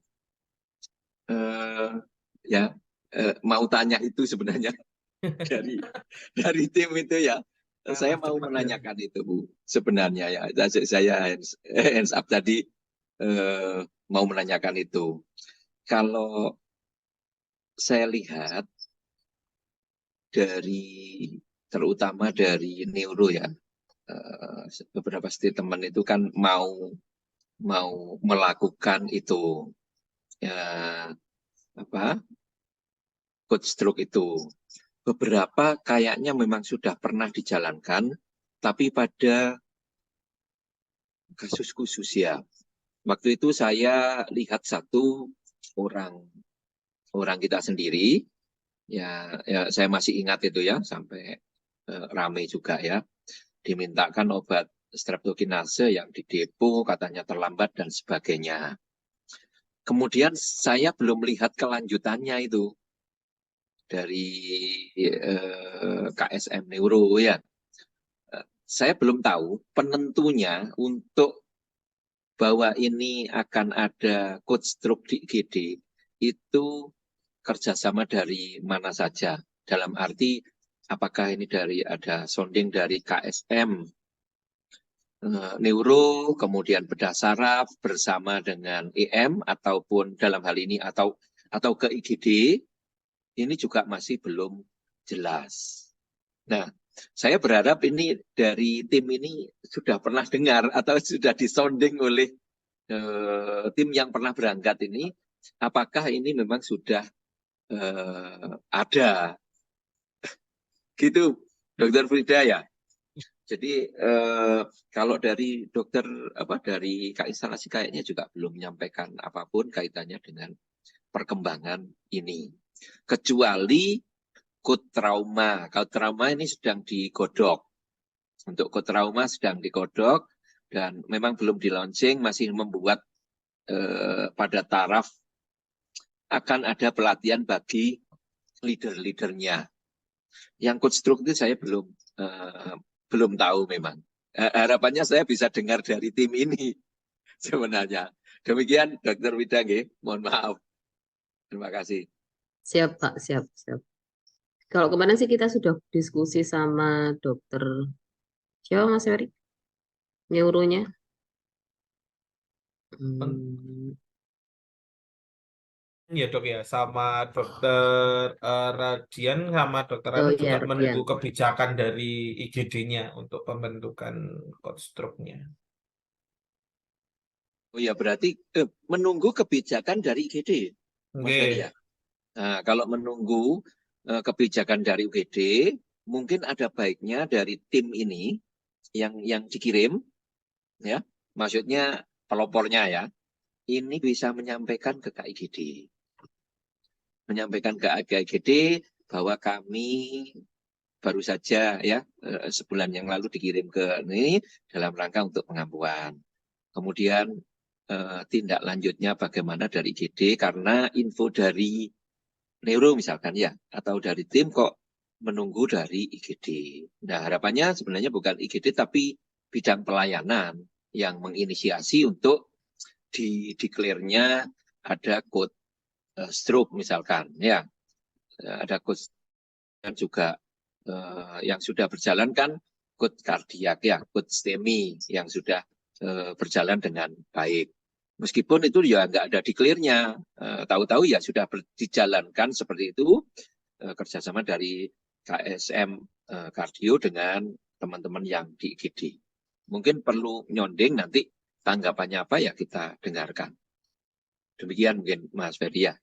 mau tanya itu sebenarnya dari tim itu ya. Saya mau menanyakan itu Bu. Sebenarnya ya, saya hands up tadi mau menanyakan itu. Kalau saya lihat terutama dari neuro ya, beberapa statement itu kan mau melakukan itu code stroke itu. Beberapa kayaknya memang sudah pernah dijalankan, tapi pada kasus khusus ya. Waktu itu saya lihat satu orang kita sendiri, ya saya masih ingat itu ya, sampai rame juga ya, dimintakan obat streptokinase yang di depo katanya terlambat dan sebagainya. Kemudian saya belum melihat kelanjutannya itu dari KSM Neuro ya. Saya belum tahu penentunya untuk bahwa ini akan ada code stroke di IGD itu kerjasama dari mana saja. Dalam arti apakah ini ada sounding dari KSM Neuro, kemudian bedah saraf bersama dengan EM ataupun dalam hal ini atau ke IGD, ini juga masih belum jelas. Nah, saya berharap ini dari tim ini sudah pernah dengar atau sudah disounding oleh tim yang pernah berangkat ini, apakah ini memang sudah ada. Gitu, Dokter Frida ya. Jadi kalau dari dari Kak Instalasi kayaknya juga belum menyampaikan apapun kaitannya dengan perkembangan ini. Kecuali code trauma. Code trauma ini sedang digodok. Untuk code trauma sedang digodok dan memang belum di-launching, masih membuat pada taraf akan ada pelatihan bagi leader-leadernya. Yang code stroke itu saya belum tahu memang. Harapannya saya bisa dengar dari tim ini sebenarnya. Demikian Dr. Wida, mohon maaf. Terima kasih. Siap Pak, siap. Kalau kemarin sih kita sudah diskusi sama dokter siapa Mas Ferry? Neuronya. Hmm, Ya dok ya, sama dokter Radian sama dokter Ana oh juga ya, menunggu Rodian. kebijakan dari IGD-nya untuk pembentukan code stroke-nya. Oh ya, berarti menunggu kebijakan dari IGD, Mas Ferry Oke. ya. Nah, kalau menunggu kebijakan dari UGD, mungkin ada baiknya dari tim ini yang dikirim, ya, maksudnya pelopornya ya, ini bisa menyampaikan ke KIGD, menyampaikan ke KIGD bahwa kami baru saja ya sebulan yang lalu dikirim ke ini dalam rangka untuk pengampuan. Kemudian tindak lanjutnya bagaimana dari IGD karena info dari neuro misalkan ya, atau dari tim kok menunggu dari IGD. Nah, harapannya sebenarnya bukan IGD tapi bidang pelayanan yang menginisiasi untuk declare-nya ada code stroke misalkan ya. Ada code yang juga yang sudah berjalan kan code kardiak ya, code STEMI yang sudah berjalan dengan baik. Meskipun itu ya nggak ada declare-nya, tahu-tahu ya sudah dijalankan seperti itu kerjasama dari KSM Kardio dengan teman-teman yang di IGD. Mungkin perlu nyondeng nanti tanggapannya apa ya kita dengarkan. Demikian mungkin Mas Ferdi ya.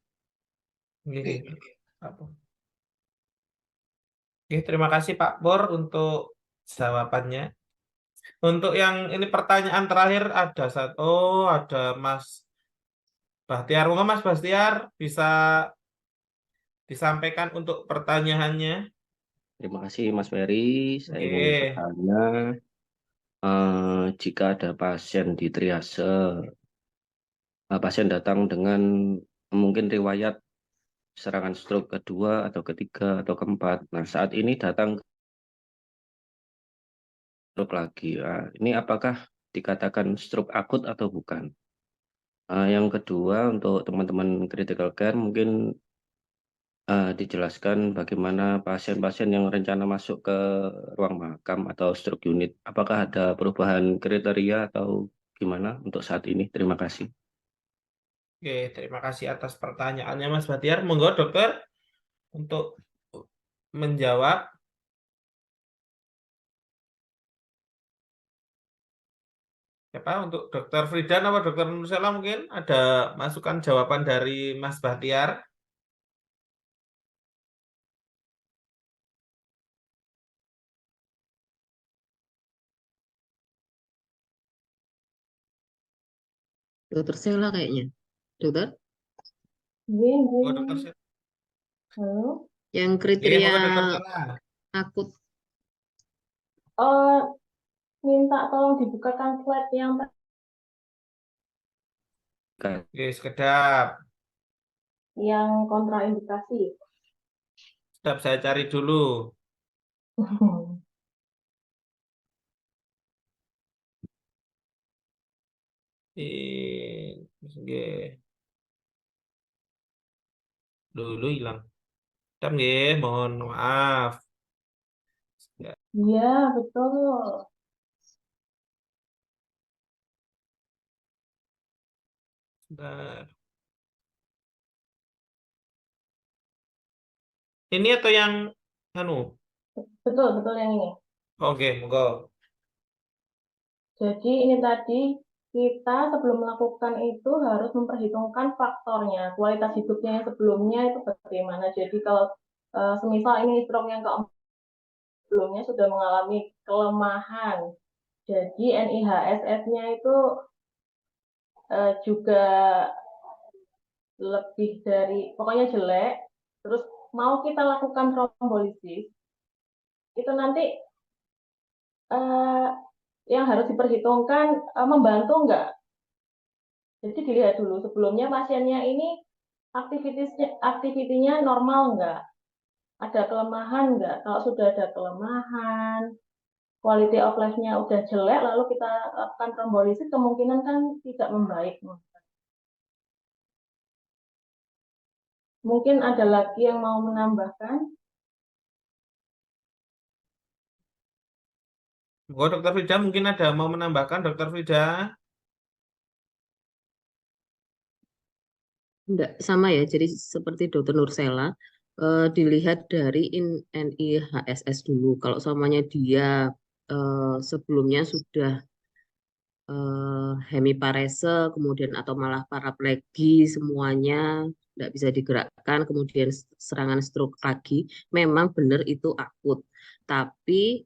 Oke. Oke. Apa? Oke, terima kasih Pak Bor untuk jawabannya. Untuk yang ini pertanyaan terakhir ada satu. Oh, ada Mas Bahtiar. Monggo Mas Bahtiar bisa disampaikan untuk pertanyaannya. Terima kasih Mas Ferry. Saya ingin Oke. bertanya, jika ada pasien di triase, pasien datang dengan mungkin riwayat serangan stroke kedua atau ketiga atau keempat. Nah, saat ini datang stroke lagi. Ini apakah dikatakan stroke akut atau bukan? Yang kedua, untuk teman-teman critical care, mungkin dijelaskan bagaimana pasien-pasien yang rencana masuk ke ruang makam atau stroke unit. Apakah ada perubahan kriteria atau gimana untuk saat ini? Terima kasih. Oke, terima kasih atas pertanyaannya Mas Bahtiar. Monggo dokter untuk menjawab. Siapa untuk dokter Fridan atau dokter Nursela mungkin ada masukan jawaban dari Mas Bahtiar. Dokter Sela kayaknya. Dokter, Iya, Monggo iya. dokter Sela. Halo. yang Oke, kriteria monggo dokter Sela. akut Eh, minta tolong dibukakan slide yang Oke, sekedap. kontraindikasi. Sedap saya cari dulu. Nggih. Dulu hilang. Sedap nggih, mohon maaf. Ya, Iya, betul. sebentar. Ini atau yang anu? Betul, betul yang ini. Oke, monggo. Jadi ini tadi kita sebelum melakukan itu harus memperhitungkan faktornya, kualitas hidupnya yang sebelumnya itu bagaimana. Jadi kalau semisal ini stroke yang keempat sebelumnya sudah mengalami kelemahan, jadi NIHSS-nya itu juga lebih dari pokoknya jelek, terus mau kita lakukan trombolisis, itu nanti eh, yang harus diperhitungkan membantu enggak. Jadi dilihat dulu sebelumnya pasiennya ini aktivitinya normal enggak, ada kelemahan enggak. Kalau sudah ada kelemahan, quality of life-nya udah jelek, lalu kita lakukan trombolisis, kemungkinan kan tidak membaik. Mungkin ada lagi yang mau menambahkan? Monggo dokter Frida mungkin ada mau menambahkan dokter Frida. Enggak sama ya, jadi seperti Dr. Nursela, dilihat dari NIHSS dulu. Kalau semuanya dia sebelumnya sudah hemiparese, kemudian atau malah paraplegi semuanya tidak bisa digerakkan, kemudian serangan stroke lagi, memang benar itu akut. Tapi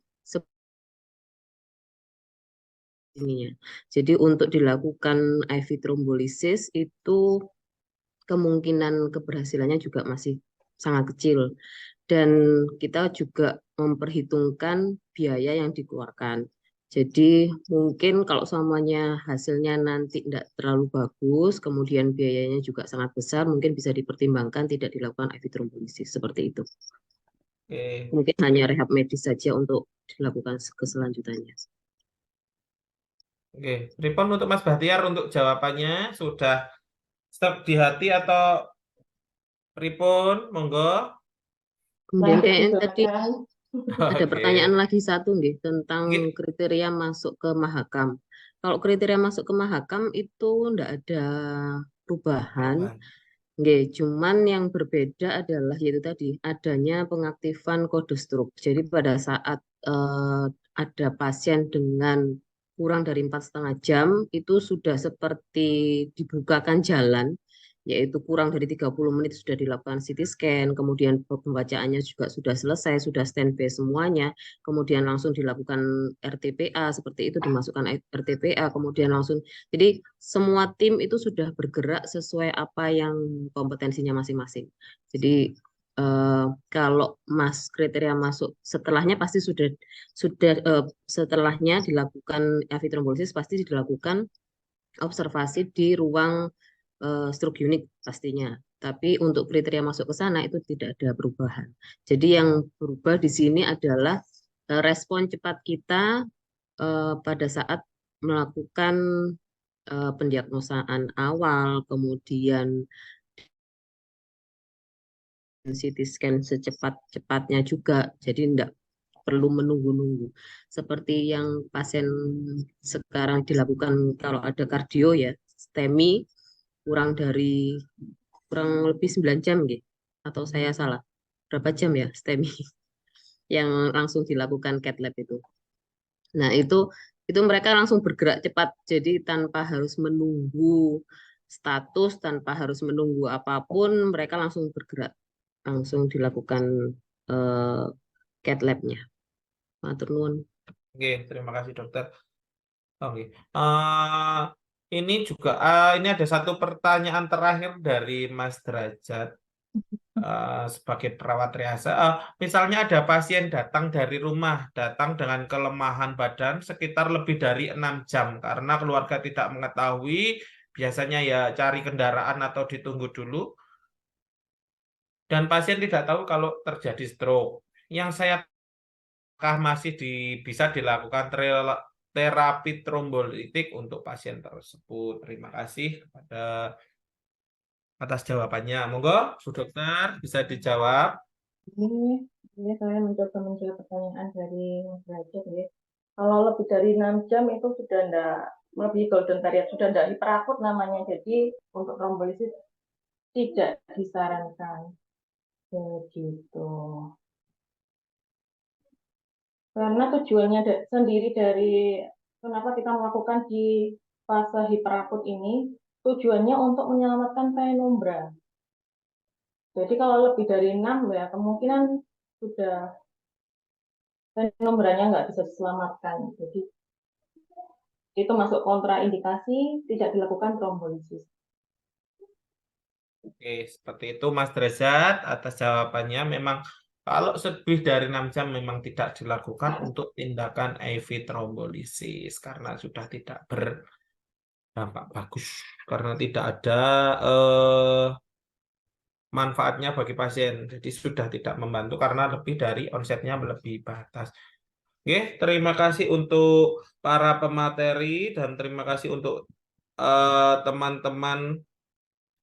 ininya, jadi untuk dilakukan IV trombolisis itu kemungkinan keberhasilannya juga masih sangat kecil. Dan kita juga memperhitungkan biaya yang dikeluarkan. Jadi mungkin kalau semuanya hasilnya nanti tidak terlalu bagus, kemudian biayanya juga sangat besar, mungkin bisa dipertimbangkan tidak dilakukan IV trombolisis seperti itu. Oke. Mungkin hanya rehab medis saja untuk dilakukan keselanjutannya. Oke, Ripon untuk Mas Bahtiar untuk jawabannya sudah stuck di hati atau Ripon, monggo. Kemudian Lanjut kayaknya tadi silakan. ada Oke. pertanyaan lagi satu nih tentang Mungkin kriteria masuk ke Mahakam. Kalau kriteria masuk ke Mahakam itu tidak ada perubahan. perubahan. Nggih, cuman yang berbeda adalah yaitu tadi adanya pengaktifan kode stroke. Jadi pada saat ada pasien dengan kurang dari 4,5 jam itu sudah seperti dibukakan jalan, yaitu kurang dari 30 menit sudah dilakukan CT scan, kemudian pembacaannya juga sudah selesai, sudah standby semuanya, kemudian langsung dilakukan RTPA, seperti itu dimasukkan RTPA, kemudian langsung jadi semua tim itu sudah bergerak sesuai apa yang kompetensinya masing-masing. Jadi kalau Mas kriteria masuk setelahnya pasti sudah setelahnya dilakukan IV trombolisis pasti dilakukan observasi di ruang stroke unit pastinya. Tapi untuk kriteria masuk ke sana itu tidak ada perubahan. Jadi yang berubah di sini adalah respon cepat kita pada saat melakukan pendiagnosaan awal, kemudian CT scan secepat-cepatnya juga. Jadi tidak perlu menunggu-nunggu. Seperti yang pasien sekarang dilakukan kalau ada kardio ya, STEMI kurang lebih 9 jam gitu. Atau saya salah? Berapa jam ya STEMI yang langsung dilakukan cath lab itu. Nah, itu mereka langsung bergerak cepat. Jadi tanpa harus menunggu status, tanpa harus menunggu apapun, mereka langsung bergerak, langsung dilakukan cath lab-nya. Matur nuwun. Oke, terima kasih dokter. Oke. Ini juga ini ada satu pertanyaan terakhir dari Mas Derajat sebagai perawat triase. Misalnya ada pasien datang dari rumah, datang dengan kelemahan badan sekitar lebih dari 6 jam karena keluarga tidak mengetahui, biasanya ya cari kendaraan atau ditunggu dulu. Dan pasien tidak tahu kalau terjadi stroke. Yang saya masih bisa dilakukan terapi trombolitik untuk pasien tersebut. Terima kasih atas jawabannya. Monggo, Bu Dokter bisa dijawab. Ini saya mencoba menjawab pertanyaan dari Mas Derajat ya. Kalau lebih dari 6 jam itu sudah enggak melebihi golden period, sudah enggak hiperakut namanya. Jadi untuk trombolisis tidak disarankan. Begitu. Karena tujuannya sendiri dari kenapa kita melakukan di fase hiperakut ini, tujuannya untuk menyelamatkan penumbra. Jadi kalau lebih dari 6 ya kemungkinan sudah penumbranya nggak bisa diselamatkan. Jadi itu masuk kontraindikasi tidak dilakukan trombolisis. Oke, seperti itu Mas Derajat atas jawabannya. Memang kalau lebih dari 6 jam memang tidak dilakukan untuk tindakan IV trombolisis karena sudah tidak berdampak bagus, karena tidak ada manfaatnya bagi pasien. Jadi sudah tidak membantu karena lebih dari onsetnya melebihi batas. Oke, terima kasih untuk para pemateri dan terima kasih untuk teman-teman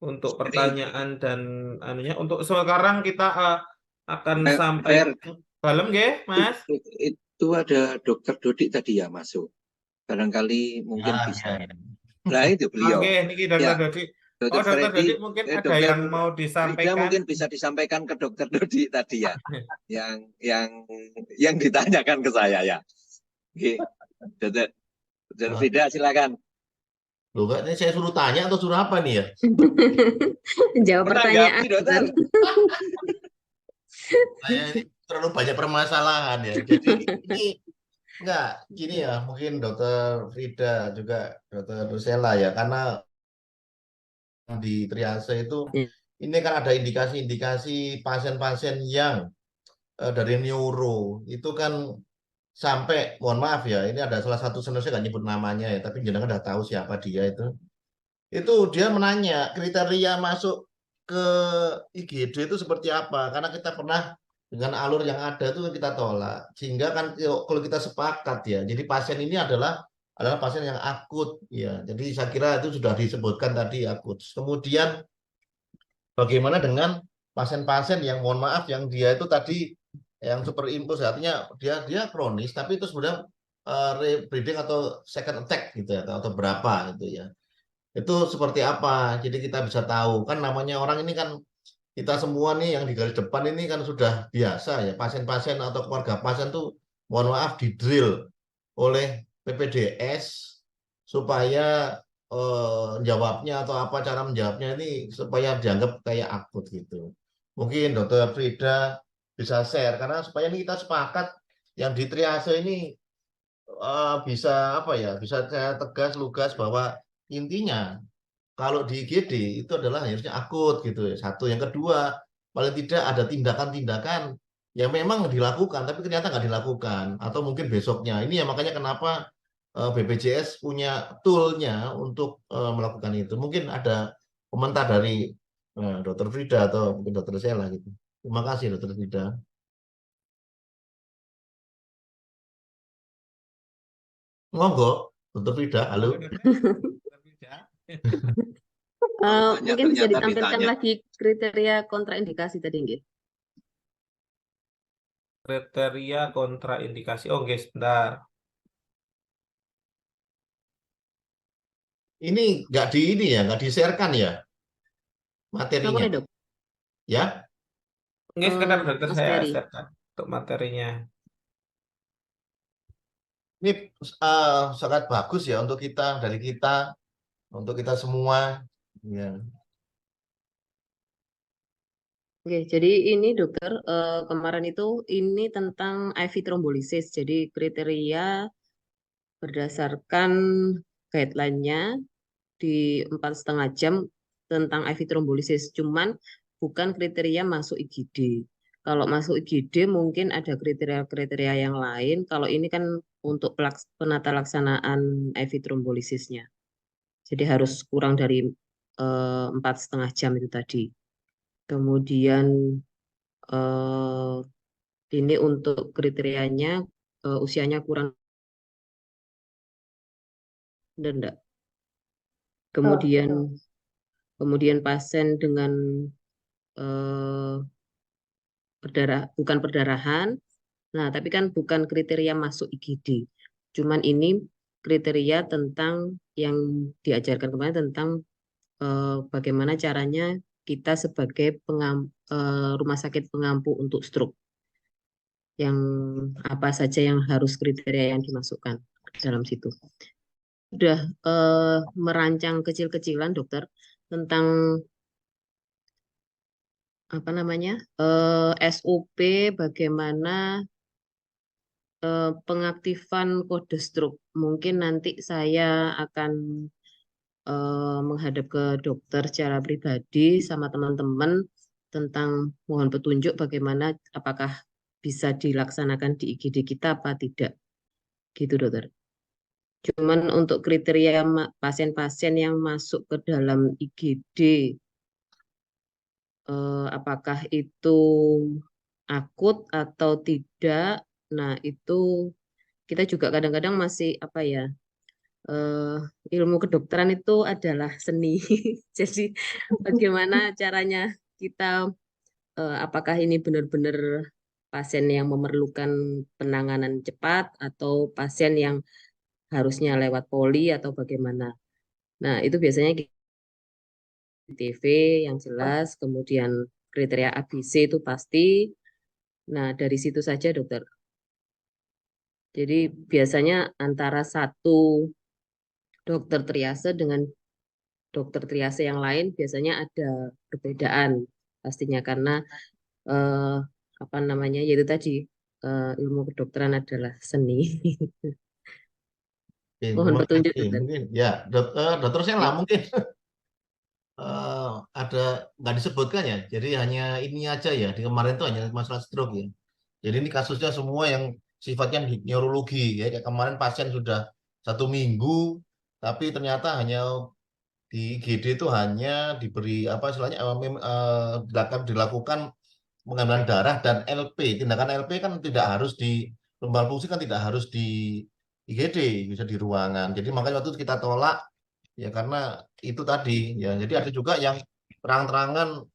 untuk pertanyaan dan anunya. Untuk sekarang kita akan sampai dalam, nggih, Mas. Itu ada Dokter Dodik tadi ya masuk. Barangkali mungkin bisa. Nah itu beliau. Oke, niki Dokter Dodik. Oh, Dokter Dokter Freddy, Dodi mungkin ada Dokter yang mau Frida disampaikan. mungkin bisa disampaikan ke Dokter Dodi tadi ya, yang ditanyakan ke saya ya. Oke, Dokter Frida silakan. Loh, Kak, ini saya suruh tanya atau suruh apa nih ya? Jawab pertanyaan, Menanggapi, Dokter. Saya ini terlalu banyak permasalahan ya. Jadi ini enggak gini ya, mungkin Dokter Frida juga Dokter Nusela ya, karena di triase itu ini kan ada indikasi-indikasi pasien-pasien yang dari neuro itu kan sampai, mohon maaf ya, ini ada salah satu senior, saya nggak nyebut namanya ya, tapi jenengan udah tahu siapa dia itu dia menanya kriteria masuk ke IGD itu seperti apa, karena kita pernah dengan alur yang ada itu kita tolak, sehingga kan kalau kita sepakat ya, jadi pasien ini adalah pasien yang akut ya, jadi saya kira itu sudah disebutkan tadi akut. Kemudian bagaimana dengan pasien-pasien yang mohon maaf yang dia itu tadi yang superimpos, artinya dia kronis tapi itu sebenarnya rebreathing atau second attack gitu ya, atau berapa gitu ya. Itu seperti apa? Jadi kita bisa tahu kan, namanya orang ini kan, kita semua nih yang di garis depan ini kan sudah biasa ya, pasien-pasien atau keluarga pasien tuh mohon maaf di drill oleh PPDS supaya jawabnya atau apa cara menjawabnya ini supaya dianggap kayak akut gitu. Mungkin Dokter Frida bisa share, karena supaya ini kita sepakat yang di triase ini bisa apa ya, bisa saya tegas lugas bahwa intinya kalau di IGD itu adalah harusnya akut gitu ya. Satu, yang kedua paling tidak ada tindakan-tindakan yang memang dilakukan tapi ternyata nggak dilakukan, atau mungkin besoknya. Ini ya makanya kenapa BPJS punya toolnya untuk melakukan itu. Mungkin ada komentar dari Dokter Frida atau mungkin Dokter Sela gitu. Terima kasih Dokter Frida. Monggo Dokter Frida, halo. mungkin bisa ternyata ditampilkan ditanya. lagi kriteria kontraindikasi tadi, nggih. Kriteria kontraindikasi. Oh, guys, sebentar. Ini nggak nggak di-share-kan ya materinya Boleh, Dok. ya. Nggih, sekedar dokter Mas saya Ferry. siapkan untuk materinya. Ini sangat bagus ya untuk kita, dari kita, untuk kita semua. Ya. Oke, jadi ini dokter kemarin itu ini tentang IV trombolisis. Jadi kriteria berdasarkan guideline-nya di 4,5 jam tentang IV trombolisis. Cuman bukan kriteria masuk IGD. Kalau masuk IGD mungkin ada kriteria-kriteria yang lain. Kalau ini kan untuk penata laksanaan IV trombolisisnya. Jadi harus kurang dari 4,5 jam itu tadi. Kemudian ini untuk kriterianya usianya kurang dan enggak. Kemudian pasien dengan bukan perdarahan. Nah, tapi kan bukan kriteria masuk IGD. Cuman ini kriteria tentang yang diajarkan kemarin tentang bagaimana caranya kita sebagai rumah sakit pengampu untuk stroke. Yang apa saja yang harus kriteria yang dimasukkan ke dalam situ. Sudah merancang kecil-kecilan dokter tentang apa namanya SOP bagaimana pengaktifan kode stroke. Mungkin nanti saya akan menghadap ke dokter secara pribadi sama teman-teman tentang mohon petunjuk bagaimana, apakah bisa dilaksanakan di IGD kita apa tidak. Gitu dokter. Cuman untuk kriteria pasien-pasien yang masuk ke dalam IGD, apakah itu akut atau tidak, nah itu kita juga kadang-kadang masih apa ya, ilmu kedokteran itu adalah seni. Jadi bagaimana caranya kita, apakah ini benar-benar pasien yang memerlukan penanganan cepat atau pasien yang harusnya lewat poli atau bagaimana. Nah, itu biasanya TV yang jelas, kemudian kriteria ABC itu pasti. Nah, dari situ saja dokter. Jadi biasanya antara satu dokter triase dengan dokter triase yang lain biasanya ada perbedaan pastinya karena eh, apa namanya yaitu tadi ilmu kedokteran adalah seni. Oke, Mohon terima petunjuk kasih. dokter. Mungkin ya, dokter Sela Ya. mungkin ada nggak disebutkan ya. Jadi hanya ini aja ya. Di kemarin itu hanya masalah stroke ya. Jadi ini kasusnya semua yang sifatnya di neurologi ya. Kayak kemarin pasien sudah 1 minggu, tapi ternyata hanya di IGD itu hanya diberi apa istilahnya dilakukan pengambilan darah dan LP. Tindakan LP kan tidak harus di lumbar fungsi kan tidak harus di IGD, bisa di ruangan. Jadi makanya waktu itu kita tolak ya karena itu tadi ya. Jadi ada juga yang terang-terangan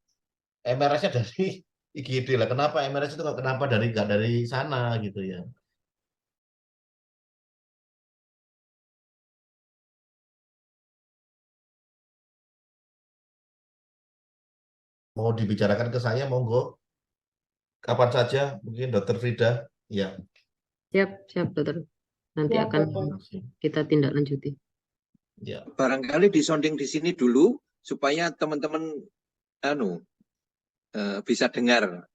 MRS-nya dari IGD lah. Kenapa MRS itu kenapa nggak dari sana gitu ya. Mau dibicarakan ke saya, monggo. Kapan saja, mungkin Dokter Frida. Ya, Siap, siap dokter. Nanti Siap, akan dokter. kita tindak lanjuti. ya. Barangkali disonding di sini dulu supaya teman-teman bisa dengar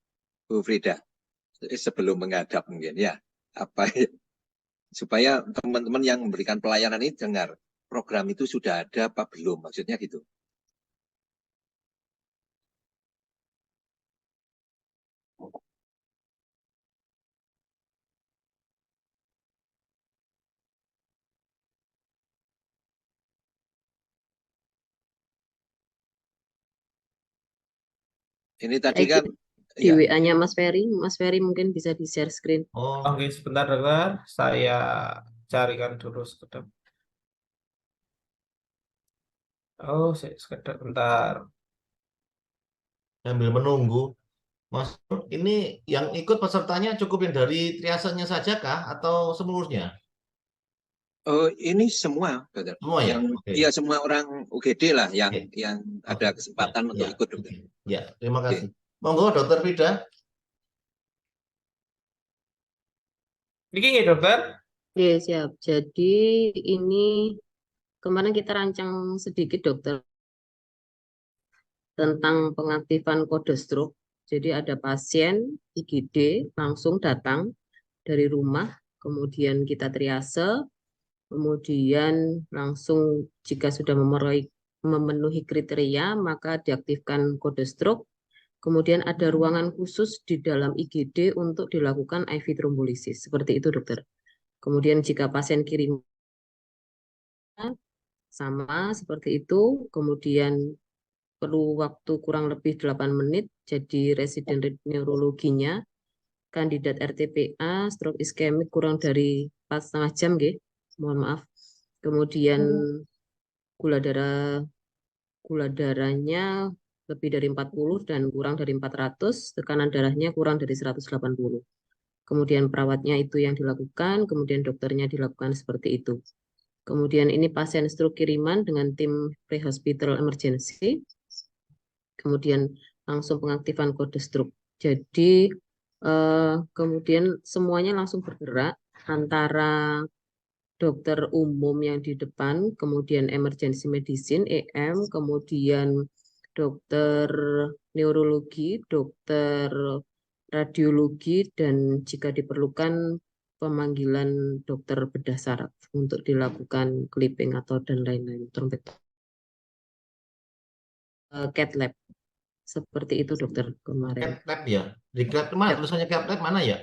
Bu Frida sebelum menghadap mungkin ya apa ya, supaya teman-teman yang memberikan pelayanan ini dengar program itu sudah ada apa belum, maksudnya gitu. Ini tadi Saya kan di ya WA-nya Mas Ferry mungkin bisa di share screen. Oh, Oke, sebentar dokter, saya carikan dulu sekedap. Oh, sekedap bentar. sambil menunggu. Mas, ini yang ikut pesertanya cukup yang dari triasenya saja kah atau seluruhnya? ini semua dokter. Semua ya? Yang Oke. ya semua orang UGD lah yang Oke. ada Oke. kesempatan Ya, untuk ya, ikut dokter. oke. Ya, terima Oke. kasih. Monggo Dokter Frida. Ini ya dokter. Oke, siap. Jadi ini kemarin kita rancang sedikit dokter tentang pengaktifan kode stroke. Jadi ada pasien IGD langsung datang dari rumah, kemudian kita triase, kemudian langsung jika sudah memenuhi kriteria, maka diaktifkan kode stroke. Kemudian ada ruangan khusus di dalam IGD untuk dilakukan IV trombolisis. Seperti itu dokter. Kemudian jika pasien kirim sama seperti itu, kemudian perlu waktu kurang lebih 8 menit, jadi residen neurologinya, kandidat RTPA, stroke iskemik kurang dari 4,5 jam, mohon maaf. Kemudian gula darahnya lebih dari 40 dan kurang dari 400, tekanan darahnya kurang dari 180. Kemudian perawatnya itu yang dilakukan, kemudian dokternya dilakukan seperti itu. Kemudian ini pasien stroke kiriman dengan tim pre-hospital emergency. Kemudian langsung pengaktifan kode stroke. Jadi kemudian semuanya langsung bergerak antara dokter umum yang di depan, kemudian emergency medicine (EM), kemudian dokter neurologi, dokter radiologi, dan jika diperlukan pemanggilan dokter bedah saraf untuk dilakukan clipping atau dan lain-lain, trompet, cath lab. Seperti itu dokter kemarin. Cat lab ya. Di cat mana? Tulisannya cat lab mana ya?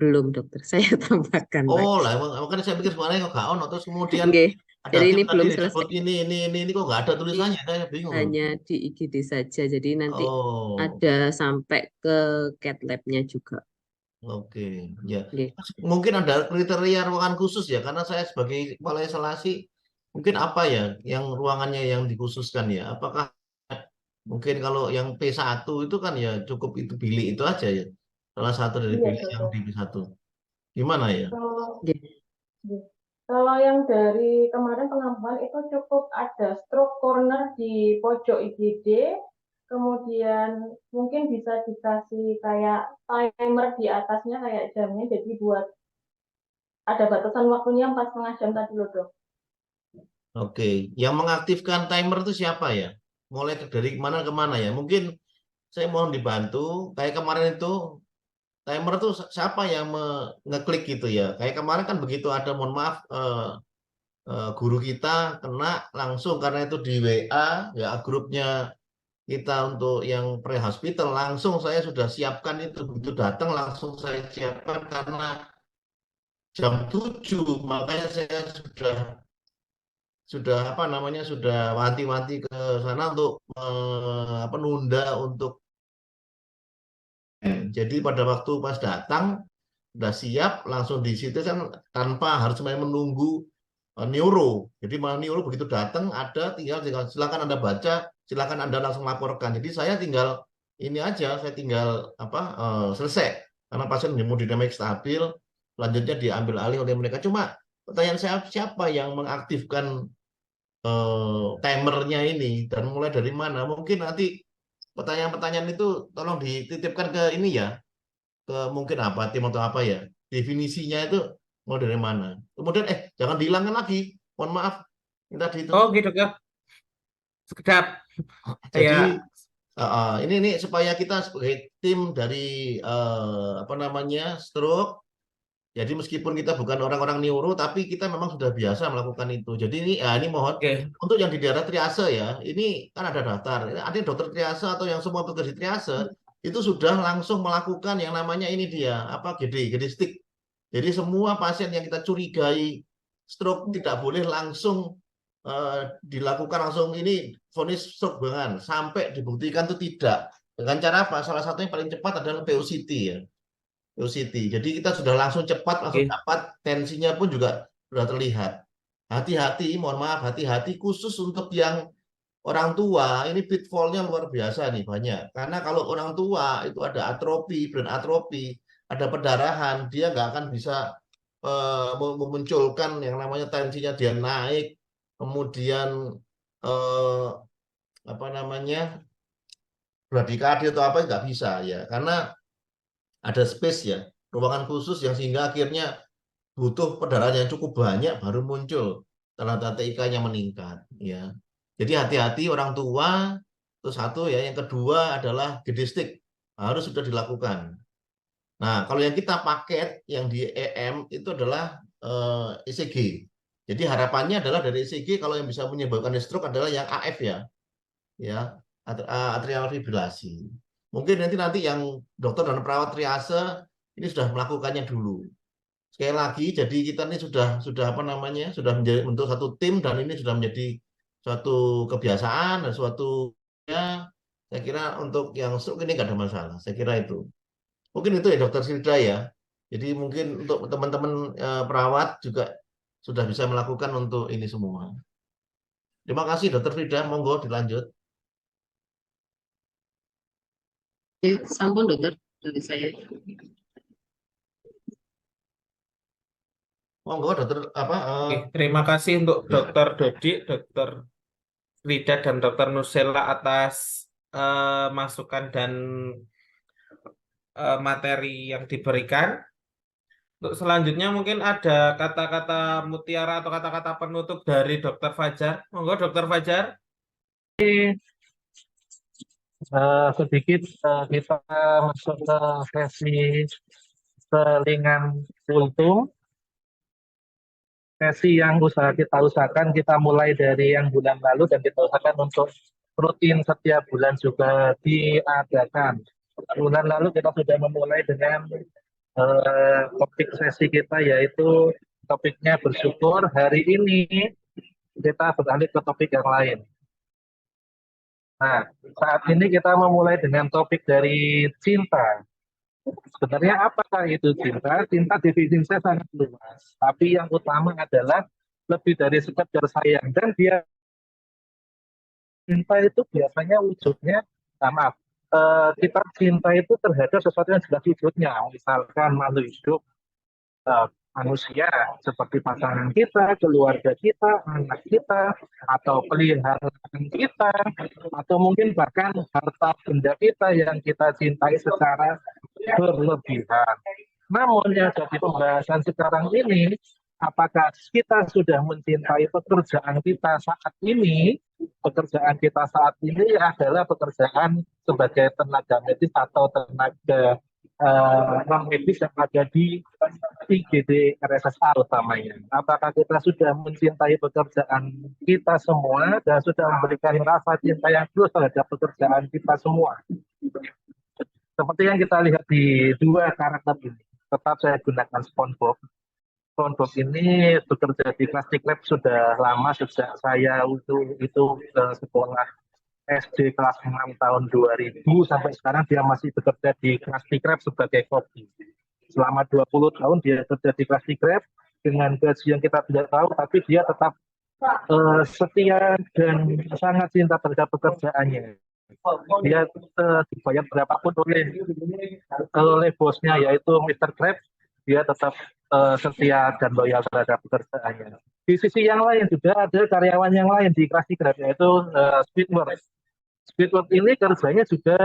Belum dokter, saya tambahkan Oh lagi. lah, makanya saya pikir sebenarnya kok nggak ono. Terus kemudian Oke, ada jadi tim ini tadi belum disebut selesai. ini kok nggak ada tulisannya. Saya bingung loh. Hanya di IGD saja. Jadi nanti Oh, ada sampai ke cat lab-nya juga. oke. Ya. Oke. Mungkin ada kriteria ruangan khusus ya, karena saya sebagai kepala isolasi, mungkin apa ya yang ruangannya yang dikhususkan ya? Apakah mungkin kalau yang P1 itu kan ya cukup itu bilik itu aja ya. Salah satu dari Iya, bilik yang dokter. di P1. Gimana ya? Kalau Oke. kalau yang dari kemarin pengambilan itu cukup ada stroke corner di di pojok IGD, kemudian mungkin bisa dikasih kayak timer di atasnya kayak jamnya, jadi buat ada batasan waktunya 4,5 jam tadi loh dok. Oke, yang mengaktifkan timer itu siapa ya? Mulai dari mana ke mana ya? Mungkin saya mohon dibantu. Kayak kemarin itu timer tuh siapa yang ngeklik gitu ya? Kayak kemarin kan begitu ada, mohon maaf, guru kita kena langsung karena itu di WA ya, grupnya kita untuk yang pre-hospital, langsung saya sudah siapkan itu, begitu datang langsung saya siapkan karena jam 7, makanya saya sudah apa namanya, sudah wanti-wanti ke sana untuk nunda untuk jadi pada waktu pas datang udah siap langsung di situ kan, tanpa harus menunggu neuro. Jadi malah neuro begitu datang ada, tinggal silakan Anda baca, silakan Anda langsung laporkan. Jadi saya tinggal ini aja, saya tinggal selesai karena pasien hemodinamik stabil, selanjutnya diambil alih oleh mereka. Cuma pertanyaan saya, siapa yang mengaktifkan timernya ini dan mulai dari mana? Mungkin nanti pertanyaan-pertanyaan itu tolong dititipkan ke ini ya, ke mungkin apa tim atau apa ya, definisinya itu mau dari mana. Kemudian jangan dihilangkan lagi, mohon maaf, ini tadi itu. Oh gitu ya. Sekedap. Jadi Ya. ini supaya kita sebagai tim dari apa namanya, stroke, jadi meskipun kita bukan orang-orang neuro, tapi kita memang sudah biasa melakukan itu. Jadi ini mohon Oke. untuk yang di daerah triase ya, ini kan ada daftar. Ada dokter triase atau yang semua petugas di triase itu sudah langsung melakukan yang namanya ini dia apa, GD stick. Jadi semua pasien yang kita curigai stroke tidak boleh langsung dilakukan langsung ini vonis stroke beneran, sampai dibuktikan itu tidak. Dengan cara apa? Salah satu yang paling cepat adalah POCT ya. POCT. Jadi kita sudah langsung cepat, langsung Oke. dapat, tensinya pun juga sudah terlihat. Hati-hati, mohon maaf, hati-hati khusus untuk yang orang tua, ini pitfallnya luar biasa nih banyak. Karena kalau orang tua itu ada atrofi, brain atrofi, ada pendarahan, dia nggak akan bisa memunculkan yang namanya tensinya dia naik, kemudian apa namanya, bradikardia atau apa, nggak bisa ya, karena ada space ya, ruangan khusus yang sehingga akhirnya butuh pendarahan yang cukup banyak baru muncul tanda-tanda TIK-nya meningkat ya. Jadi hati-hati orang tua, itu satu ya. Yang kedua adalah gedestik harus sudah dilakukan. Nah, kalau yang kita paket yang di EM itu adalah ECG. Jadi harapannya adalah dari ECG kalau yang bisa menyebabkan stroke adalah yang AF ya, atrial fibrilasi. Mungkin nanti yang dokter dan perawat triase ini sudah melakukannya dulu. Sekali lagi, jadi kita ini sudah apa namanya, sudah menjadi untuk satu tim, dan ini sudah menjadi suatu kebiasaan dan suatu ya, saya kira untuk yang stroke ini nggak ada masalah. Saya kira itu. Mungkin itu ya Dokter Silda ya. Jadi mungkin untuk teman-teman perawat juga sudah bisa melakukan untuk ini semua. Terima kasih Dokter Frida, monggo dilanjut. Sampun dokter dari saya. Monggo Dokter apa? Oke. Terima kasih untuk Ya. Dokter Dodi, Dokter Frida dan Dokter Nursela atas masukan dan materi yang diberikan. Untuk selanjutnya mungkin ada kata-kata mutiara atau kata-kata penutup dari Dokter Fajar. Monggo Dokter Fajar. Sedikit kita masuk ke sesi selingan kultum. Sesi yang kita usahakan kita mulai dari yang bulan lalu dan kita usahakan untuk rutin setiap bulan juga diadakan. Bulan lalu kita sudah memulai dengan topik sesi kita yaitu topiknya bersyukur. Hari ini kita beralih ke topik yang lain. Nah, saat ini kita memulai dengan topik dari cinta. Sebenarnya apakah itu cinta? Cinta definisinya sangat luas. Tapi yang utama adalah lebih dari sekedar sayang. Dan dia cinta itu biasanya wujudnya, maaf, kita cinta itu terhadap sesuatu yang jelas wujudnya. Misalkan makhluk hidup, manusia seperti pasangan kita, keluarga kita, anak kita, atau peliharaan kita, atau mungkin bahkan harta benda kita yang kita cintai secara berlebihan. Namun yang jadi pembahasan sekarang ini, apakah kita sudah mencintai pekerjaan kita saat ini? Pekerjaan kita saat ini adalah pekerjaan sebagai tenaga medis atau tenaga non medis yang ada di IGD RSSA utamanya. Apakah kita sudah mencintai pekerjaan kita semua dan sudah memberikan rasa cinta yang tulus terhadap pekerjaan kita semua? Seperti yang kita lihat di dua karakter ini, tetap saya gunakan SpongeBob. SpongeBob ini bekerja di Krusty Krab sudah lama, sejak saya itu sekolah SD kelas 6 tahun 2000 sampai sekarang dia masih bekerja di Krusty Krab sebagai koki. Selama 20 tahun dia bekerja di Krusty Krab dengan gaji yang kita tidak tahu, tapi dia tetap setia dan sangat cinta terhadap pekerjaannya. Dia dibayar berapapun oleh bosnya, yaitu Mr. Krab, dia tetap setia dan loyal terhadap pekerjaannya. Di sisi yang lain juga ada karyawan yang lain di Krusty Krab, yaitu Squidward. Squidward ini kerjanya juga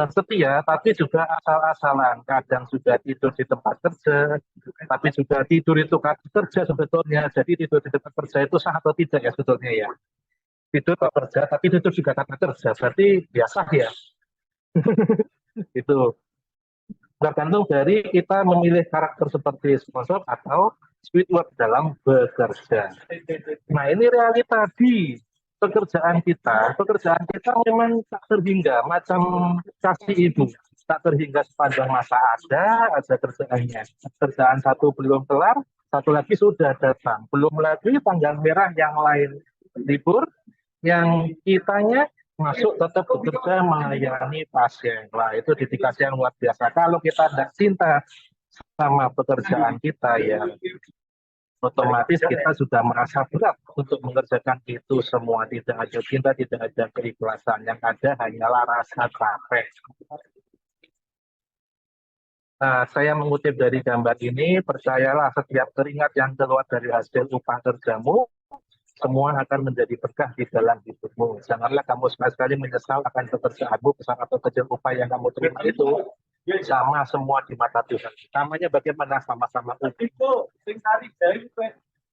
setia, tapi juga asal-asalan. Kadang sudah tidur di tempat kerja, tapi juga tidur itu kerja sebetulnya. Jadi tidur di tempat kerja itu sah atau tidak ya sebetulnya ya. Tidur kerja, tapi tidur juga karena kerja. Berarti biasa ya. Itu tergantung dari kita memilih karakter seperti SpongeBob atau Squidward dalam bekerja. Nah, ini realita di pekerjaan kita memang tak terhingga, macam kasih ibu, tak terhingga sepanjang masa ada kerjaannya. Kerjaan satu belum kelar, satu lagi sudah datang. Belum lagi tanggal merah yang lain libur, yang kitanya masuk tetap bekerja melayani pasien. Lah, itu dedikasi yang luar biasa. Kalau kita tidak cinta sama pekerjaan kita, ya otomatis kita sudah merasa berat untuk mengerjakan itu semua. Tidak ada cinta, tidak ada keikhlasan. Yang ada hanyalah rasa capek. Nah, saya mengutip dari gambar ini, percayalah setiap keringat yang keluar dari hasil upah kerjamu, semua akan menjadi berkah di dalam hidupmu. Janganlah kamu sekali-sekali menyesal akan pekerjaanmu, besar atau kecil upah yang kamu terima itu sama semua di mata Tuhan. Namanya bagaimana sama-sama upah.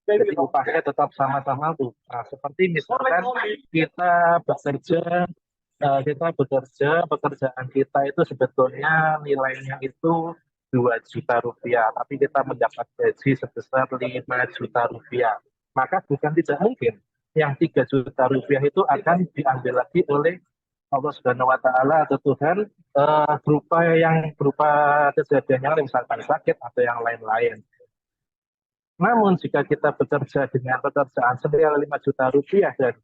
Jadi upahnya tetap sama-sama upah. Seperti misalkan kita bekerja, pekerjaan kita itu sebetulnya nilainya itu 2 juta rupiah, tapi kita mendapat gaji sebesar 5 juta rupiah. Maka bukan tidak mungkin yang 3 juta rupiah itu akan diambil lagi oleh Allah Subhanahu wa Ta'ala atau Tuhan berupa kejadian yang lain, misalkan sakit atau yang lain-lain. Namun jika kita bekerja dengan pekerjaan senilai 5 juta rupiah dan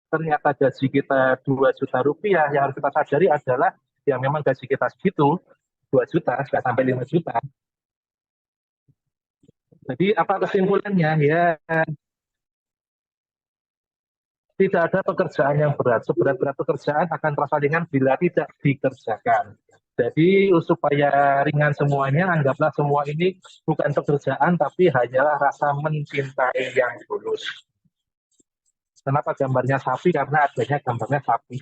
ternyata gaji kita 2 juta rupiah, yang harus kita sadari adalah ya memang gaji kita segitu, 2 juta, nggak sampai 5 juta. Jadi apa kesimpulannya? Ya, tidak ada pekerjaan yang berat. Seberat-berat pekerjaan akan terasa ringan bila tidak dikerjakan. Jadi supaya ringan semuanya, anggaplah semua ini bukan pekerjaan, tapi hanyalah rasa mencintai yang tulus. Kenapa gambarnya sapi? Karena adanya gambarnya sapi.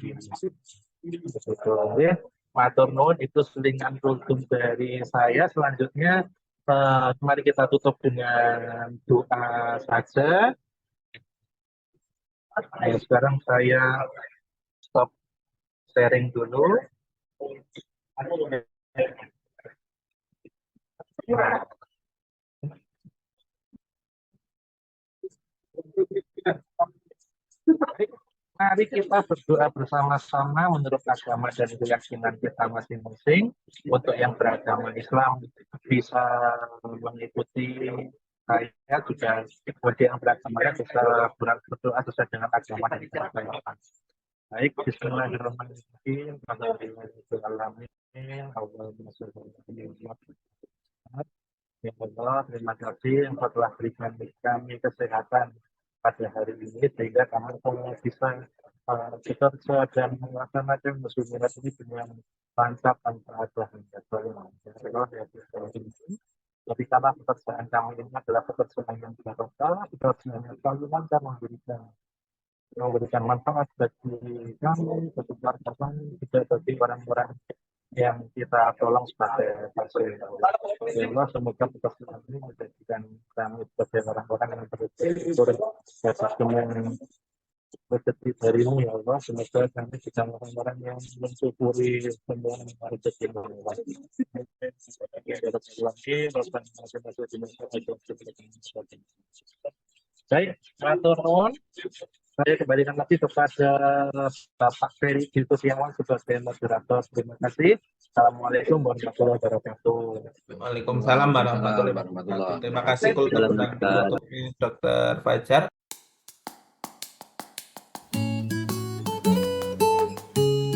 Betul. Ya. Matur nuwun, itu selingan kultum dari saya. Selanjutnya, mari kita tutup dengan doa saja. Nah, sekarang saya stop sharing dulu. Mari kita berdoa bersama-sama menurut agama dan keyakinan kita masing-masing. Untuk yang beragama Islam bisa mengikuti saya juga, bagi yang beragama bisa berdoa sesuai dengan agama dan keyakinan. Baik, bismillahirrahmanirrahim. Ya Allah, terima kasih Engkau telah berikan kami kesehatan pada hari ini sehingga kami bisa bekerja dan melaksanakan muslimat ini dengan lancar tanpa ada hambatan. Jadi karena pekerjaan kami ini adalah pekerjaan yang barokah, pekerjaan yang selalu lancar memberikan manfaat bagi kami, bagi keluarga kami, juga bagi orang-orang yang kita tolong sebagai pasien. Ya Allah, semoga pekerjaan ini menjadikan kami sebagai orang-orang yang bersyukur atas semua rezeki darimu ya Allah. Semoga kami bisa orang-orang yang mensyukuri semua rezeki mu. Baik, matur nuwun. Saya kembalikan lagi kepada Bapak Ferry Setiawan sebagai moderator. Terima kasih. Assalamualaikum warahmatullahi wabarakatuh. Waalaikumsalam warahmatullahi wabarakatuh. Terima kasih Kultur Waalaikumsalam. Dr. Fajar.